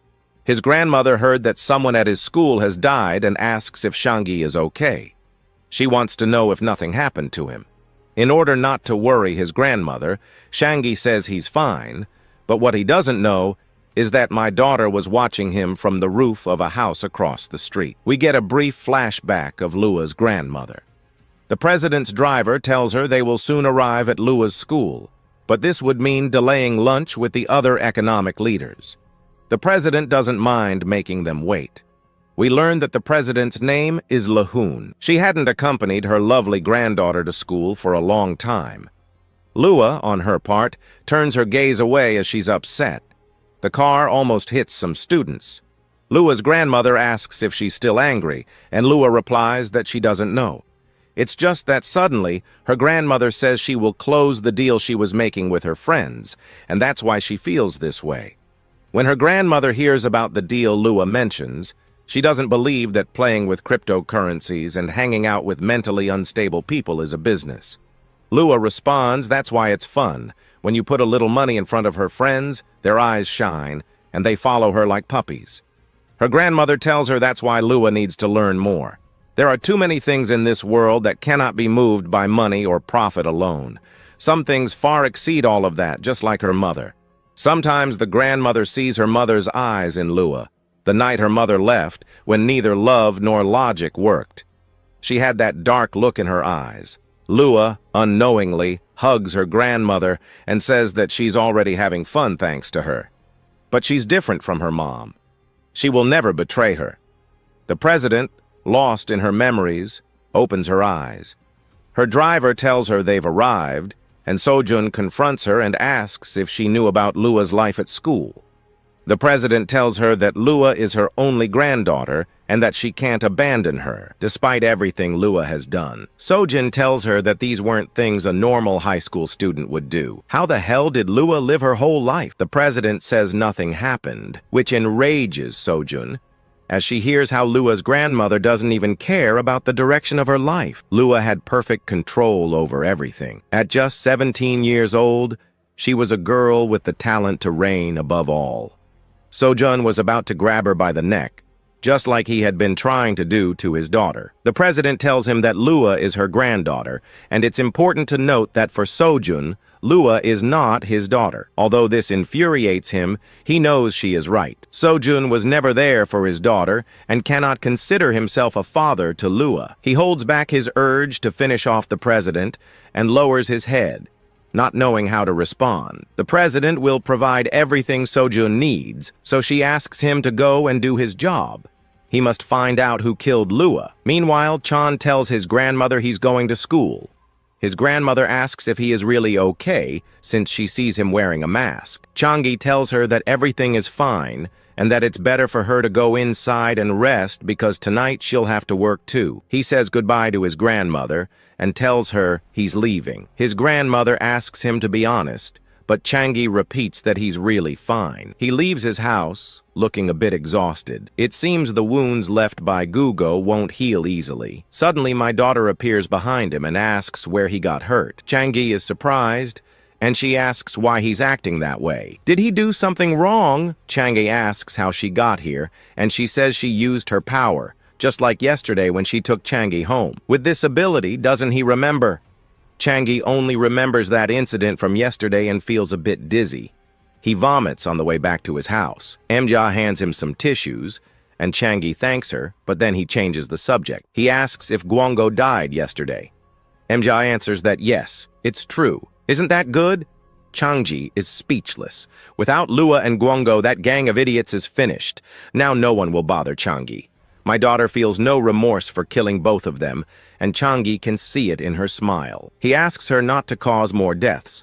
Speaker 1: His grandmother heard that someone at his school has died and asks if Shangi is okay. She wants to know if nothing happened to him. In order not to worry his grandmother, Shangi says he's fine, but what he doesn't know is that my daughter was watching him from the roof of a house across the street. We get a brief flashback of Lua's grandmother. The president's driver tells her they will soon arrive at Lua's school, but this would mean delaying lunch with the other economic leaders. The president doesn't mind making them wait. We learn that the president's name is Lahoon. She hadn't accompanied her lovely granddaughter to school for a long time. Lua, on her part, turns her gaze away as she's upset. The car almost hits some students. Lua's grandmother asks if she's still angry, and Lua replies that she doesn't know. It's just that suddenly, her grandmother says she will close the deal she was making with her friends, and that's why she feels this way. When her grandmother hears about the deal Lua mentions, she doesn't believe that playing with cryptocurrencies and hanging out with mentally unstable people is a business. Lua responds that's why it's fun. When you put a little money in front of her friends, their eyes shine, and they follow her like puppies. Her grandmother tells her that's why Lua needs to learn more. There are too many things in this world that cannot be moved by money or profit alone. Some things far exceed all of that, just like her mother. Sometimes the grandmother sees her mother's eyes in Lua, the night her mother left, when neither love nor logic worked. She had that dark look in her eyes. Lua, unknowingly, hugs her grandmother and says that she's already having fun thanks to her. But she's different from her mom. She will never betray her. The president, lost in her memories, opens her eyes. Her driver tells her they've arrived, and Sojun confronts her and asks if she knew about Lua's life at school. The president tells her that Lua is her only granddaughter and that she can't abandon her, despite everything Lua has done. Sojin tells her that these weren't things a normal high school student would do. How the hell did Lua live her whole life? The president says nothing happened, which enrages Sojun, as she hears how Lua's grandmother doesn't even care about the direction of her life. Lua had perfect control over everything. At just 17 years old, she was a girl with the talent to reign above all. Sojun was about to grab her by the neck, just like he had been trying to do to his daughter. The president tells him that Lua is her granddaughter, and it's important to note that for Sojun, Lua is not his daughter. Although this infuriates him, he knows she is right. Sojun was never there for his daughter and cannot consider himself a father to Lua. He holds back his urge to finish off the president and lowers his head, not knowing how to respond. The president will provide everything Sojun needs, so she asks him to go and do his job. He must find out who killed Lua. Meanwhile, Chan tells his grandmother he's going to school. His grandmother asks if he is really okay, since she sees him wearing a mask. Changi tells her that everything is fine, and that it's better for her to go inside and rest because tonight she'll have to work too. He says goodbye to his grandmother and tells her he's leaving. His grandmother asks him to be honest, but Changi repeats that he's really fine. He leaves his house, looking a bit exhausted. It seems the wounds left by Gugo won't heal easily. Suddenly, my daughter appears behind him and asks where he got hurt. Changi is surprised and she asks why he's acting that way. Did he do something wrong? Changi asks how she got here, and she says she used her power, just like yesterday when she took Changi home. With this ability, doesn't he remember? Changi only remembers that incident from yesterday and feels a bit dizzy. He vomits on the way back to his house. Emja hands him some tissues, and Changi thanks her, but then he changes the subject. He asks if Guango died yesterday. Emja answers that yes, it's true. Isn't that good? Changji is speechless. Without Lua and Guango, that gang of idiots is finished. Now no one will bother Changi. My daughter feels no remorse for killing both of them, and Changi can see it in her smile. He asks her not to cause more deaths.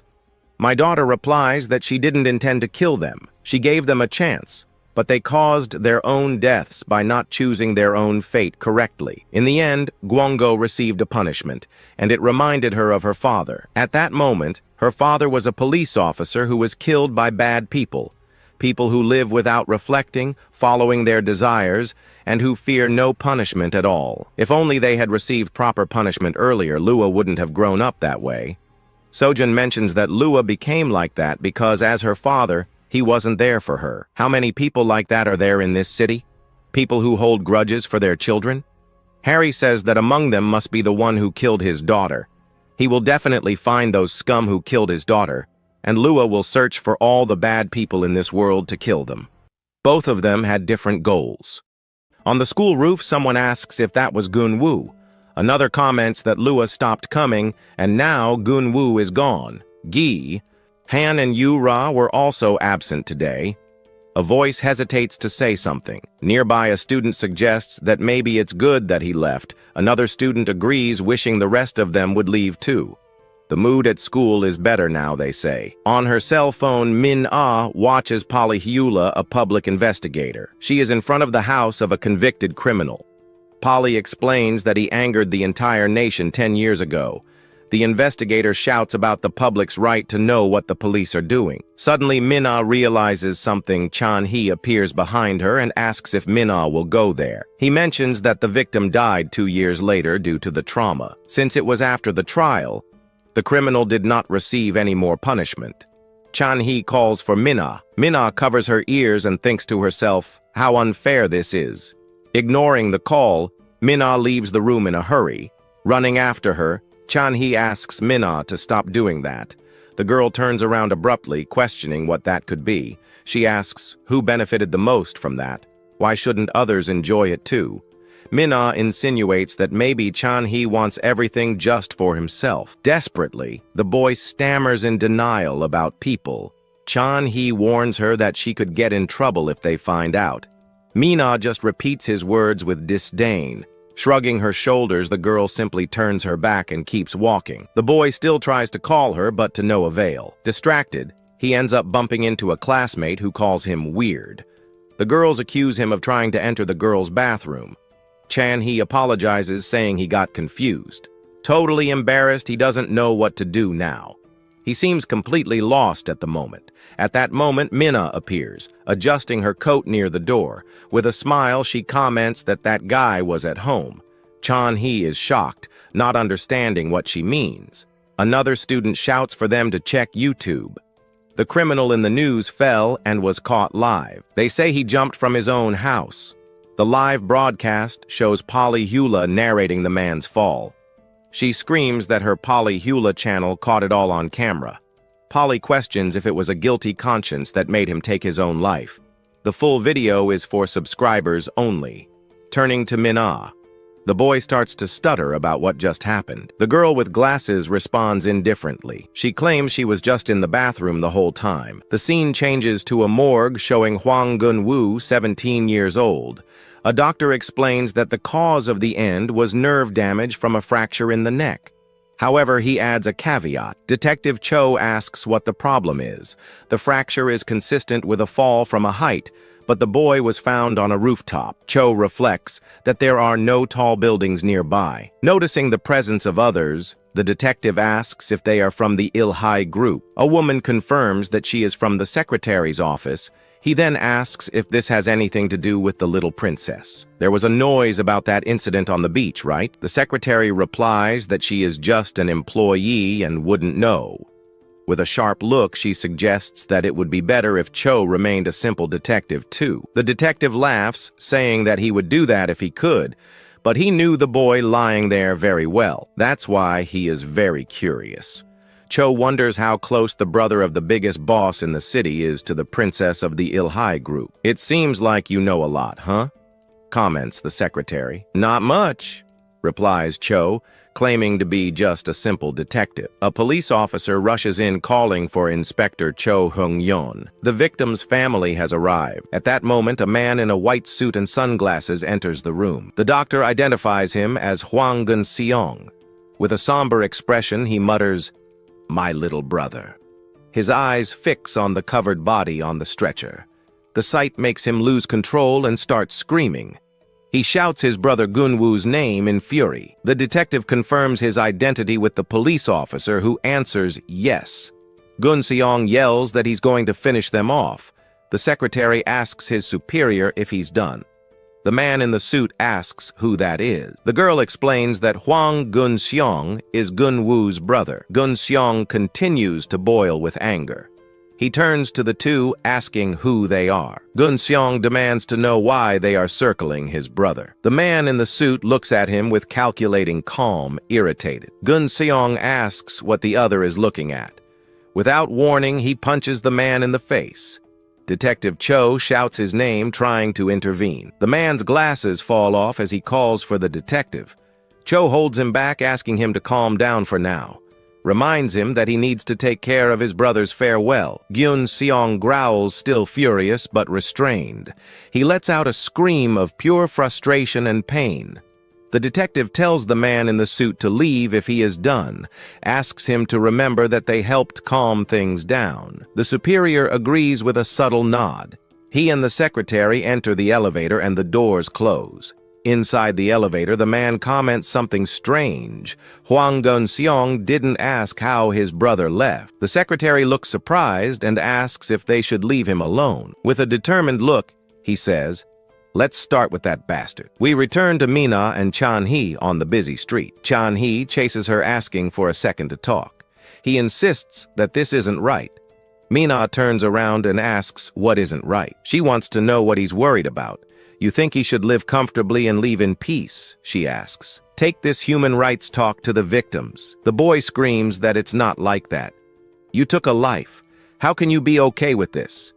Speaker 1: My daughter replies that she didn't intend to kill them. She gave them a chance, but they caused their own deaths by not choosing their own fate correctly. In the end, Guango received a punishment, and it reminded her of her father. At that moment, her father was a police officer who was killed by bad people. People who live without reflecting, following their desires, and who fear no punishment at all. If only they had received proper punishment earlier, Lua wouldn't have grown up that way. Sojin mentions that Lua became like that because, as her father, he wasn't there for her. How many people like that are there in this city? People who hold grudges for their children? Harry says that among them must be the one who killed his daughter. He will definitely find those scum who killed his daughter, and Lua will search for all the bad people in this world to kill them. Both of them had different goals. On the school roof, someone asks if that was Gunwoo. Another comments that Lua stopped coming, and now Gunwoo is gone. Gi, Han and Yu-Ra were also absent today. A voice hesitates to say something. Nearby, a student suggests that maybe it's good that he left. Another student agrees, wishing the rest of them would leave too. The mood at school is better now, they say. On her cell phone, Min-Ah watches Polyhula, a public investigator. She is in front of the house of a convicted criminal. Polly explains that he angered the entire nation 10 years ago. The investigator shouts about the public's right to know what the police are doing. Suddenly, Min-Ah realizes something. Chan-hee appears behind her and asks if Min-Ah will go there. He mentions that the victim died 2 years later due to the trauma. Since it was after the trial, the criminal did not receive any more punishment. Chan-hee calls for Min-Ah. Min-Ah covers her ears and thinks to herself, how unfair this is. Ignoring the call, Min-Ah leaves the room in a hurry. Running after her, Chan-hee asks Min-Ah to stop doing that. The girl turns around abruptly, questioning what that could be. She asks who benefited the most from that. Why shouldn't others enjoy it too? Min-Ah insinuates that maybe Chan-hee wants everything just for himself. Desperately, the boy stammers in denial about people. Chan-hee warns her that she could get in trouble if they find out. Min-Ah just repeats his words with disdain. Shrugging her shoulders, the girl simply turns her back and keeps walking. The boy still tries to call her, but to no avail. Distracted, he ends up bumping into a classmate who calls him weird. The girls accuse him of trying to enter the girls' bathroom. Chan-hee apologizes, saying he got confused. Totally embarrassed, he doesn't know what to do now. He seems completely lost at the moment. At that moment, Min-Ah appears, adjusting her coat near the door. With a smile, she comments that that guy was at home. Chan-hee is shocked, not understanding what she means. Another student shouts for them to check YouTube. The criminal in the news fell and was caught live. They say he jumped from his own house. The live broadcast shows Polyhula narrating the man's fall. She screams that her Polyhula channel caught it all on camera. Polly questions if it was a guilty conscience that made him take his own life. The full video is for subscribers only. Turning to Min-Ah, the boy starts to stutter about what just happened. The girl with glasses responds indifferently. She claims she was just in the bathroom the whole time. The scene changes to a morgue showing Hwang Gun-woo, 17 years old. A doctor explains that the cause of the end was nerve damage from a fracture in the neck. However, he adds a caveat. Detective Cho asks what the problem is. The fracture is consistent with a fall from a height, but the boy was found on a rooftop. Cho reflects that there are no tall buildings nearby. Noticing the presence of others, the detective asks if they are from the Il-hai group. A woman confirms that she is from the secretary's office. He then asks if this has anything to do with the little princess. There was a noise about that incident on the beach, right? The secretary replies that she is just an employee and wouldn't know. With a sharp look, she suggests that it would be better if Cho remained a simple detective too. The detective laughs, saying that he would do that if he could, but he knew the boy lying there very well. That's why he is very curious. Cho wonders how close the brother of the biggest boss in the city is to the princess of the Ilhai group. "It seems like you know a lot, huh?" comments the secretary. "Not much," replies Cho, claiming to be just a simple detective. A police officer rushes in calling for Inspector Cho Hung-yeon. The victim's family has arrived. At that moment, a man in a white suit and sunglasses enters the room. The doctor identifies him as Hwang Gun-seong. With a somber expression, he mutters, "My little brother." His eyes fix on the covered body on the stretcher. The sight makes him lose control and start screaming. He shouts his brother Gunwoo's name in fury. The detective confirms his identity with the police officer, who answers yes. Gun-seong yells that he's going to finish them off. The secretary asks his superior if he's done. The man in the suit asks who that is. The girl explains that Hwang Gun-seong is Gunwoo's brother. Gun-seong continues to boil with anger. He turns to the two, asking who they are. Gun-seong demands to know why they are circling his brother. The man in the suit looks at him with calculating calm, irritated. Gun-seong asks what the other is looking at. Without warning, he punches the man in the face. Detective Cho shouts his name, trying to intervene. The man's glasses fall off as he calls for the detective. Cho holds him back, asking him to calm down for now. Reminds him that he needs to take care of his brother's farewell. Gun-seong growls, still furious but restrained. He lets out a scream of pure frustration and pain. The detective tells the man in the suit to leave if he is done, asks him to remember that they helped calm things down. The superior agrees with a subtle nod. He and the secretary enter the elevator and the doors close. Inside the elevator, the man comments something strange. Hwang Gun-seong didn't ask how his brother left. The secretary looks surprised and asks if they should leave him alone. With a determined look, he says, "Let's start with that bastard." We return to Mina and Chan-hee on the busy street. Chan-hee chases her, asking for a second to talk. He insists that this isn't right. Mina turns around and asks what isn't right. She wants to know what he's worried about. "You think he should live comfortably and leave in peace?" she asks. "Take this human rights talk to the victims." The boy screams that it's not like that. "You took a life. How can you be okay with this?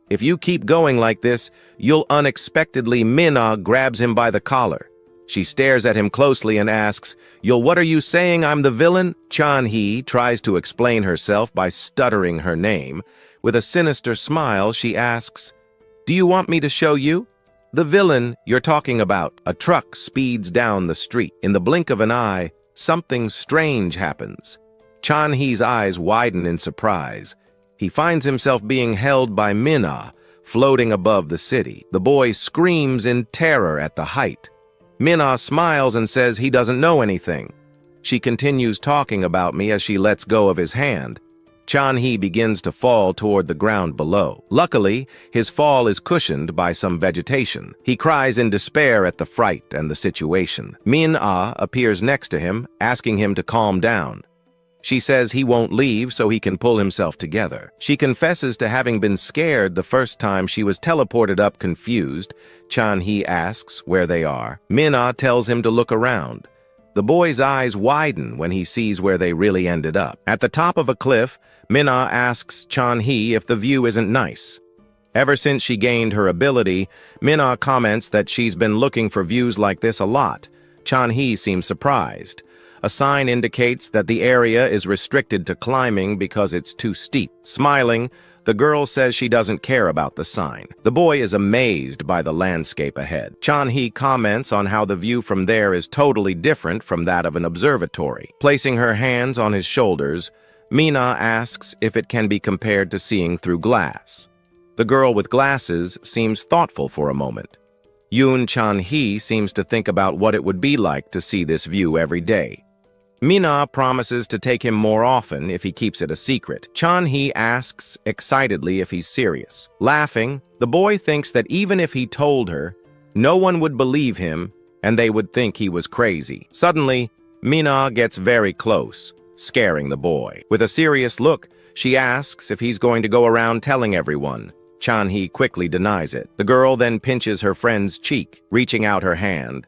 Speaker 1: If you keep going like this, you'll unexpectedly..." Mina grabs him by the collar. She stares at him closely and asks, What are you saying, I'm the villain?" Chan-hee tries to explain herself by stuttering her name. With a sinister smile, she asks, "Do you want me to show you?" "The villain you're talking about." A truck speeds down the street. In the blink of an eye, something strange happens. Chan-hee's eyes widen in surprise. He finds himself being held by Mina, floating above the city. The boy screams in terror at the height. Mina smiles and says he doesn't know anything. She continues talking about me as she lets go of his hand. Chan-hee begins to fall toward the ground below. Luckily, his fall is cushioned by some vegetation. He cries in despair at the fright and the situation. Min-ah appears next to him, asking him to calm down. She says he won't leave so he can pull himself together. She confesses to having been scared the first time she was teleported up confused. Chan-hee asks where they are. Min-ah tells him to look around. The boy's eyes widen when he sees where they really ended up. At the top of a cliff, Min-ah asks Chan-hee if the view isn't nice. Ever since she gained her ability, Min-ah comments that she's been looking for views like this a lot. Chan-hee seems surprised. A sign indicates that the area is restricted to climbing because it's too steep. Smiling, the girl says she doesn't care about the sign. The boy is amazed by the landscape ahead. Chan-hee comments on how the view from there is totally different from that of an observatory. Placing her hands on his shoulders, Mina asks if it can be compared to seeing through glass. The girl with glasses seems thoughtful for a moment. Chan-hee seems to think about what it would be like to see this view every day. Mina promises to take him more often if he keeps it a secret. Chan-hee asks excitedly if he's serious. Laughing, the boy thinks that even if he told her, no one would believe him and they would think he was crazy. Suddenly, Mina gets very close. scaring the boy. With a serious look, she asks if he's going to go around telling everyone. Chan-hee quickly denies it. The girl then pinches her friend's cheek, reaching out her hand.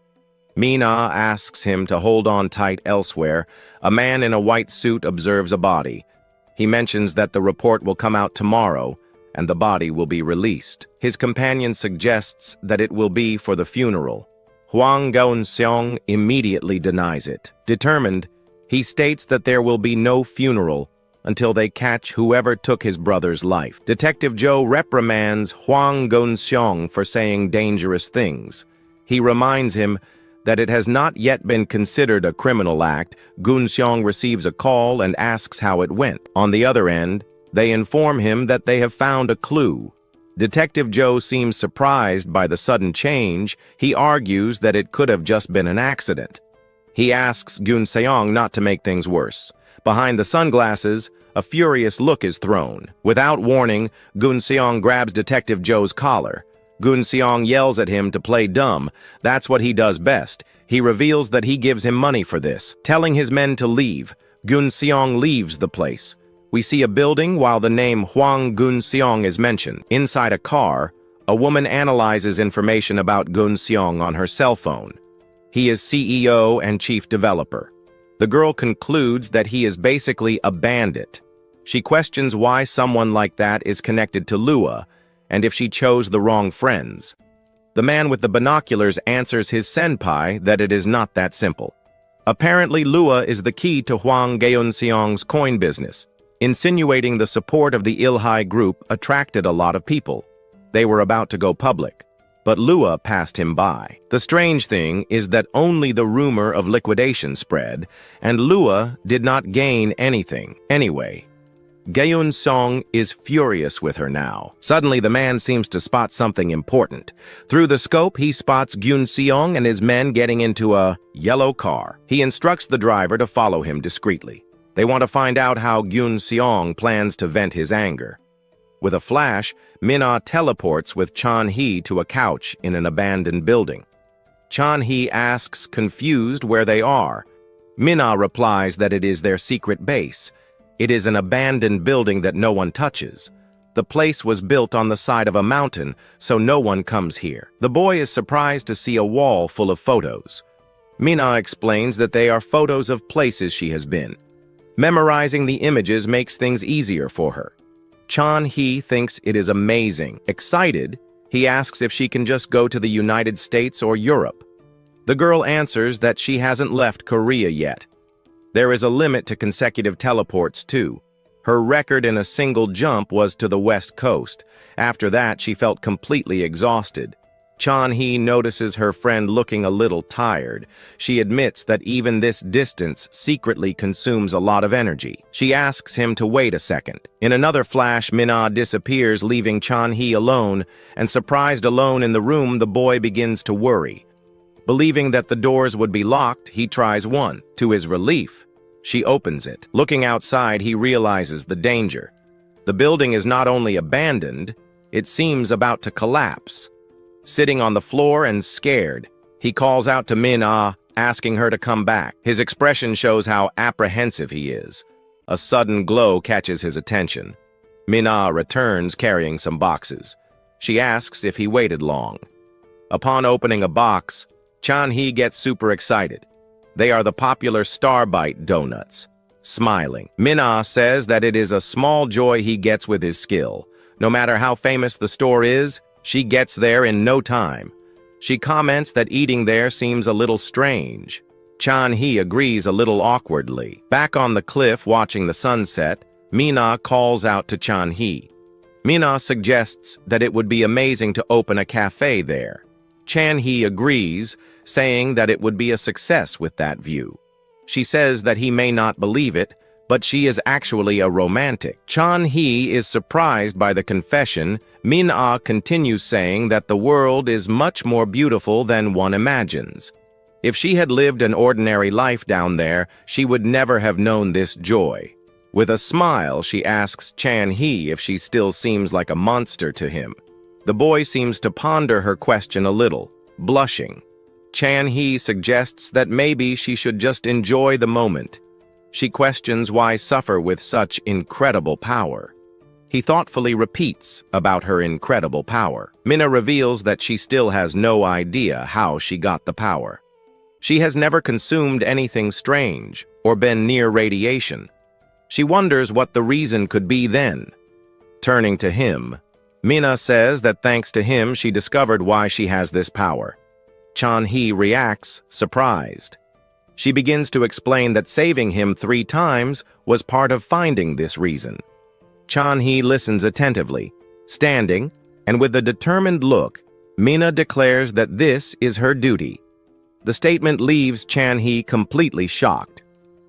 Speaker 1: Mina asks him to hold on tight elsewhere. A man in a white suit observes a body. He mentions that the report will come out tomorrow, and the body will be released. His companion suggests that it will be for the funeral. Hwang Geun-seong immediately denies it. Determined, he states that there will be no funeral until they catch whoever took his brother's life. Detective Joe reprimands Hwang Geun-seong for saying dangerous things. He reminds him that it has not yet been considered a criminal act. Geun-seong receives a call and asks how it went. On the other end, they inform him that they have found a clue. Detective Joe seems surprised by the sudden change. He argues that it could have just been an accident. He asks Geun-seong not to make things worse. Behind the sunglasses, a furious look is thrown. Without warning, Geun-seong grabs Detective Joe's collar. Geun-seong yells at him to play dumb. That's what he does best. He reveals that he gives him money for this. Telling his men to leave, Geun-seong leaves the place. We see a building while the name Hwang Geun-seong is mentioned. Inside a car, a woman analyzes information about Geun-seong on her cell phone. He is CEO and chief developer. The girl concludes that he is basically a bandit. She questions why someone like that is connected to Lua, and if she chose the wrong friends. The man with the binoculars answers his senpai that it is not that simple. Apparently, Lua is the key to Hwang Geun-seong's coin business. Insinuating the support of the Ilhai group attracted a lot of people. They were about to go public, but Lua passed him by. The strange thing is that only the rumor of liquidation spread, and Lua did not gain anything. Anyway, Geun-seong is furious with her now. Suddenly, the man seems to spot something important. Through the scope, he spots Geun-seong and his men getting into a yellow car. He instructs the driver to follow him discreetly. They want to find out how Geun-seong plans to vent his anger. With a flash, Mina teleports with Chan-hee to a couch in an abandoned building. Chan-hee asks, confused, where they are. Mina replies that it is their secret base. It is an abandoned building that no one touches. The place was built on the side of a mountain, so no one comes here. The boy is surprised to see a wall full of photos. Mina explains that they are photos of places she has been. Memorizing the images makes things easier for her. Chan-hee thinks it is amazing. Excited, he asks if she can just go to the United States or Europe. The girl answers that she hasn't left Korea yet. There is a limit to consecutive teleports, too. Her record in a single jump was to the West Coast. After that, she felt completely exhausted. Chan-hee notices her friend looking a little tired. She admits that even this distance secretly consumes a lot of energy. She asks him to wait a second. In another flash, Mina disappears, leaving Chan-hee alone, and surprised alone in the room, the boy begins to worry. Believing that the doors would be locked, he tries one. To his relief, she opens it. Looking outside, he realizes the danger. The building is not only abandoned, it seems about to collapse. Sitting on the floor and scared, he calls out to Min-ah, asking her to come back. His expression shows how apprehensive he is. A sudden glow catches his attention. Min-ah returns carrying some boxes. She asks if he waited long. Upon opening a box, Chan-hee gets super excited. They are the popular Starbite donuts. Smiling, Min-ah says that it is a small joy he gets with his skill. No matter how famous the store is, she gets there in no time. She comments that eating there seems a little strange. Chan-hee agrees a little awkwardly. Back on the cliff watching the sunset, Mina calls out to Chan-hee. Mina suggests that it would be amazing to open a cafe there. Chan-hee agrees, saying that it would be a success with that view. She says that he may not believe it, but she is actually a romantic. Chan-hee is surprised by the confession. Min-ah continues saying that the world is much more beautiful than one imagines. If she had lived an ordinary life down there, she would never have known this joy. With a smile, she asks Chan-hee if she still seems like a monster to him. The boy seems to ponder her question a little, blushing. Chan-hee suggests that maybe she should just enjoy the moment. She questions why suffer with such incredible power. He thoughtfully repeats about her incredible power. Mina reveals that she still has no idea how she got the power. She has never consumed anything strange or been near radiation. She wonders what the reason could be then. Turning to him, Mina says that thanks to him she discovered why she has this power. Chan-hee reacts, surprised. She begins to explain that saving him 3 times was part of finding this reason. Chan-hee listens attentively, standing, and with a determined look, Mina declares that this is her duty. The statement leaves Chan-hee completely shocked.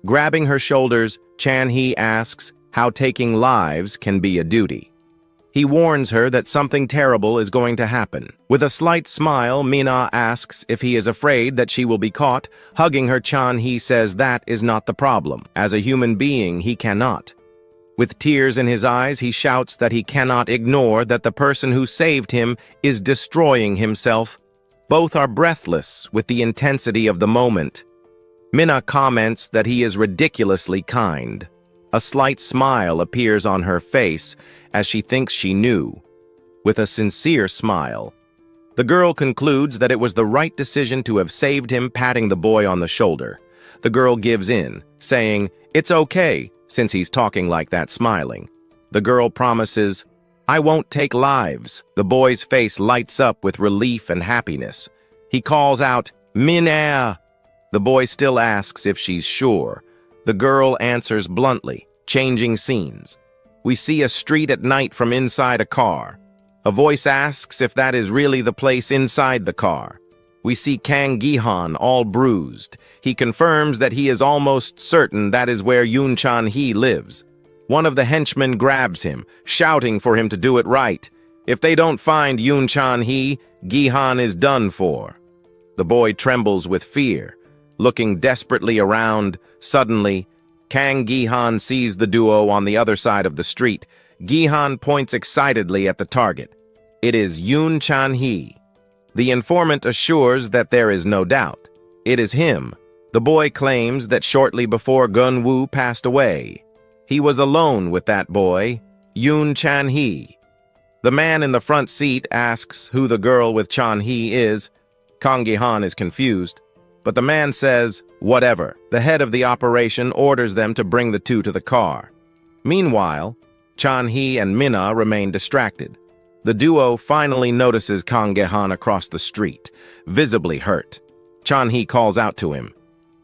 Speaker 1: Grabbing her shoulders, Chan-hee asks how taking lives can be a duty. He warns her that something terrible is going to happen. With a slight smile, Mina asks if he is afraid that she will be caught. Hugging her, Chan-hee says that is not the problem. As a human being, he cannot. With tears in his eyes, he shouts that he cannot ignore that the person who saved him is destroying himself. Both are breathless with the intensity of the moment. Mina comments that he is ridiculously kind. A slight smile appears on her face as she thinks she knew. With a sincere smile, the girl concludes that it was the right decision to have saved him, patting the boy on the shoulder. The girl gives in, saying, "It's okay," since he's talking like that, smiling. The girl promises, "I won't take lives." The boy's face lights up with relief and happiness. He calls out, "Mina!" The boy still asks if she's sure. The girl answers bluntly, changing scenes. We see a street at night from inside a car. A voice asks if that is really the place inside the car. We see Kang Gi-han all bruised. He confirms that he is almost certain that is where Yoon Chan-hee lives. One of the henchmen grabs him, shouting for him to do it right. If they don't find Yoon Chan-hee, Gi-han is done for. The boy trembles with fear. Looking desperately around, suddenly, Kang Gi-han sees the duo on the other side of the street. Gi-han points excitedly at the target. It is Yoon Chan-hee. The informant assures that there is no doubt. It is him. The boy claims that shortly before Gun-woo passed away, he was alone with that boy, Yoon Chan-hee. The man in the front seat asks who the girl with Chan-hee is. Kang Gi-han is confused, but the man says, whatever. The head of the operation orders them to bring the two to the car. Meanwhile, Chan-hee and Mina remain distracted. The duo finally notices Kang Gi-han across the street, visibly hurt. Chan-hee calls out to him.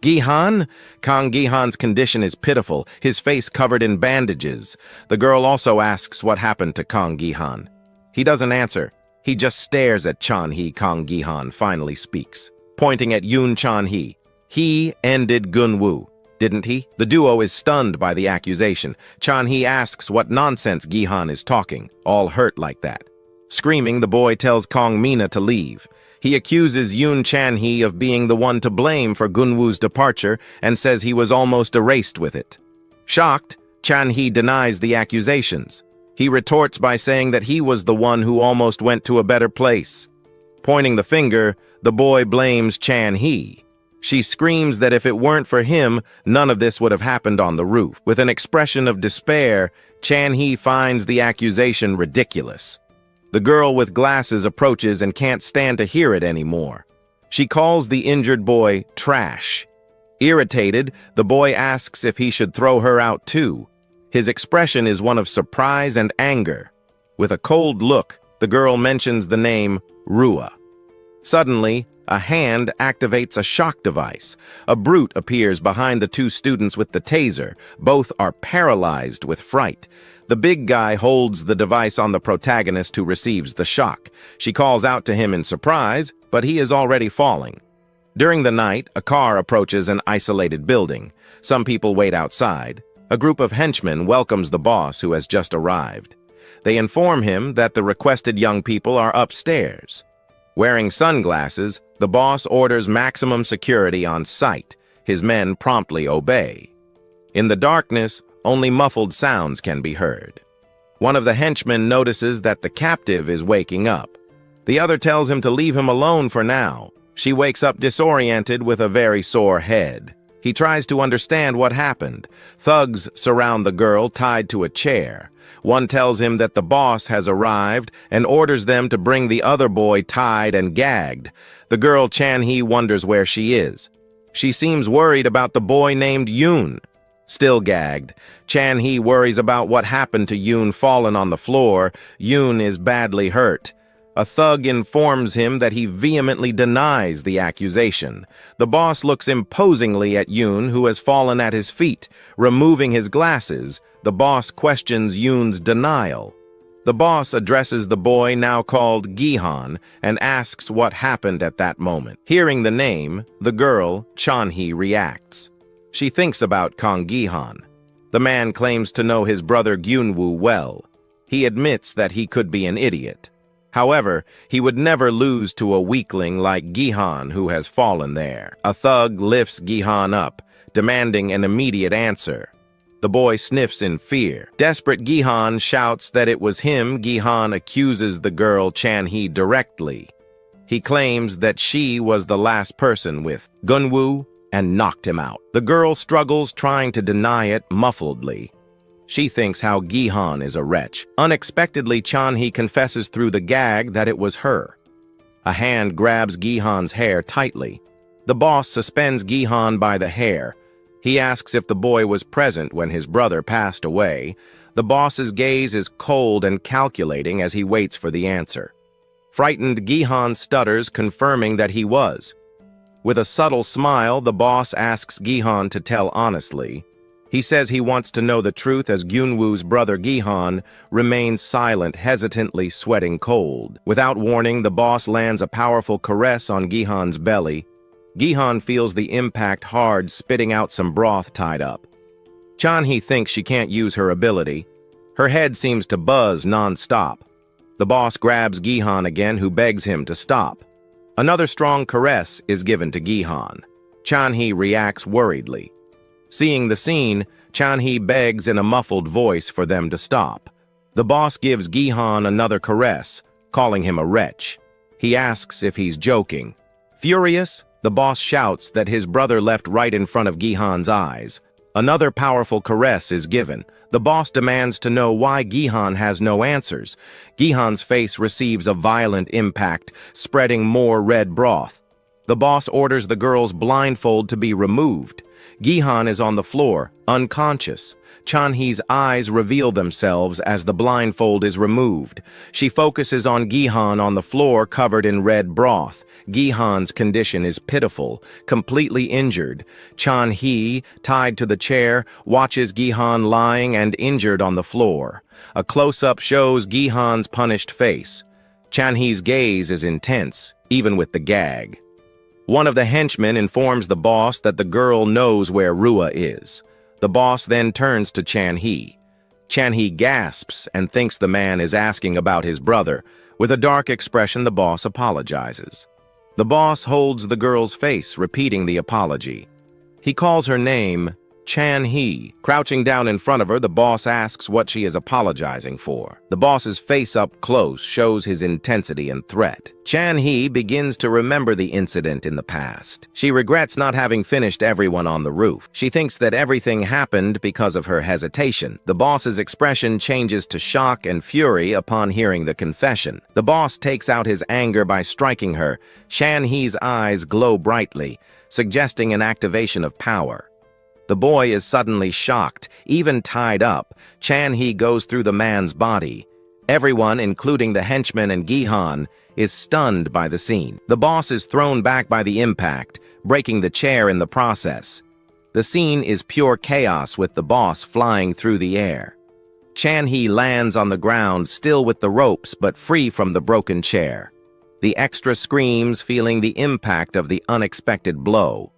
Speaker 1: Gi-han? Kang Gi-han's condition is pitiful, his face covered in bandages. The girl also asks what happened to Kang Gi-han. He doesn't answer. He just stares at Chan-hee. Kang Gi-han finally speaks, pointing at Yoon Chan-hee. He ended Gun-woo, didn't he? The duo is stunned by the accusation. Chan-hee asks what nonsense Gi-han is talking, all hurt like that. Screaming, the boy tells Kang Mina to leave. He accuses Yoon Chan-hee of being the one to blame for Gun-woo's departure and says he was almost erased with it. Shocked, Chan-hee denies the accusations. He retorts by saying that he was the one who almost went to a better place. Pointing the finger, the boy blames Chan-hee. She screams that if it weren't for him, none of this would have happened on the roof. With an expression of despair, Chan-hee finds the accusation ridiculous. The girl with glasses approaches and can't stand to hear it anymore. She calls the injured boy trash. Irritated, the boy asks if he should throw her out too. His expression is one of surprise and anger. With a cold look, the girl mentions the name Rua. Suddenly, a hand activates a shock device. A brute appears behind the two students with the taser. Both are paralyzed with fright. The big guy holds the device on the protagonist who receives the shock. She calls out to him in surprise, but he is already falling. During the night, a car approaches an isolated building. Some people wait outside. A group of henchmen welcomes the boss who has just arrived. They inform him that the requested young people are upstairs. Wearing sunglasses, the boss orders maximum security on site. His men promptly obey. In the darkness, only muffled sounds can be heard. One of the henchmen notices that the captive is waking up. The other tells him to leave him alone for now. She wakes up disoriented with a very sore head. He tries to understand what happened. Thugs surround the girl tied to a chair. One tells him that the boss has arrived and orders them to bring the other boy tied and gagged. The girl Chan-hee wonders where she is. She seems worried about the boy named Yoon. Still gagged, Chan-hee worries about what happened to Yoon fallen on the floor. Yoon is badly hurt. A thug informs him that he vehemently denies the accusation. The boss looks imposingly at Yoon, who has fallen at his feet. Removing his glasses, the boss questions Yoon's denial. The boss addresses the boy, now called Gihan, and asks what happened at that moment. Hearing the name, the girl, Chan-hee, reacts. She thinks about Kong Gihan. The man claims to know his brother Gyunwoo well. He admits that he could be an idiot. However, he would never lose to a weakling like Gihan who has fallen there. A thug lifts Gihan up, demanding an immediate answer. The boy sniffs in fear. Desperate Gihan shouts that it was him. Gihan accuses the girl Chan-hee directly. He claims that she was the last person with Gunwoo and knocked him out. The girl struggles, trying to deny it muffledly. She thinks how Gihan is a wretch. Unexpectedly, Chan-hee confesses through the gag that it was her. A hand grabs Gihan's hair tightly. The boss suspends Gihan by the hair. He asks if the boy was present when his brother passed away. The boss's gaze is cold and calculating as he waits for the answer. Frightened, Gihan stutters, confirming that he was. With a subtle smile, the boss asks Gihan to tell honestly. He says he wants to know the truth as Gyunwoo's brother Gihan remains silent, hesitantly sweating cold. Without warning, the boss lands a powerful caress on Gihan's belly. Gihan feels the impact hard, spitting out some broth tied up. Chan-hee thinks she can't use her ability. Her head seems to buzz non-stop. The boss grabs Gihan again, who begs him to stop. Another strong caress is given to Gihan. Chan-hee reacts worriedly. Seeing the scene, Chan-hee begs in a muffled voice for them to stop. The boss gives Gihan another caress, calling him a wretch. He asks if he's joking. Furious, the boss shouts that his brother left right in front of Gihan's eyes. Another powerful caress is given. The boss demands to know why Gihan has no answers. Gihan's face receives a violent impact, spreading more red broth. The boss orders the girl's blindfold to be removed. Gihan is on the floor, unconscious. Chan-hee's eyes reveal themselves as the blindfold is removed. She focuses on Gihan on the floor, covered in red broth. Gihan's condition is pitiful, completely injured. Chan-hee, tied to the chair, watches Gihan lying and injured on the floor. A close-up shows Gihan's punished face. Chan-hee's gaze is intense, even with the gag. One of the henchmen informs the boss that the girl knows where Rua is. The boss then turns to Chan-hee. Chan-hee gasps and thinks the man is asking about his brother. With a dark expression, the boss apologizes. The boss holds the girl's face, repeating the apology. He calls her name Chan-hee. Crouching down in front of her, the boss asks what she is apologizing for. The boss's face up close shows his intensity and threat. Chan-hee begins to remember the incident in the past. She regrets not having finished everyone on the roof. She thinks that everything happened because of her hesitation. The boss's expression changes to shock and fury upon hearing the confession. The boss takes out his anger by striking her. Chan-hee's eyes glow brightly, suggesting an activation of power. The boy is suddenly shocked, even tied up. Chan-hee goes through the man's body. Everyone, including the henchman and Gihan, is stunned by the scene. The boss is thrown back by the impact, breaking the chair in the process. The scene is pure chaos with the boss flying through the air. Chan-hee lands on the ground, still with the ropes but free from the broken chair. The extra screams, feeling the impact of the unexpected blow.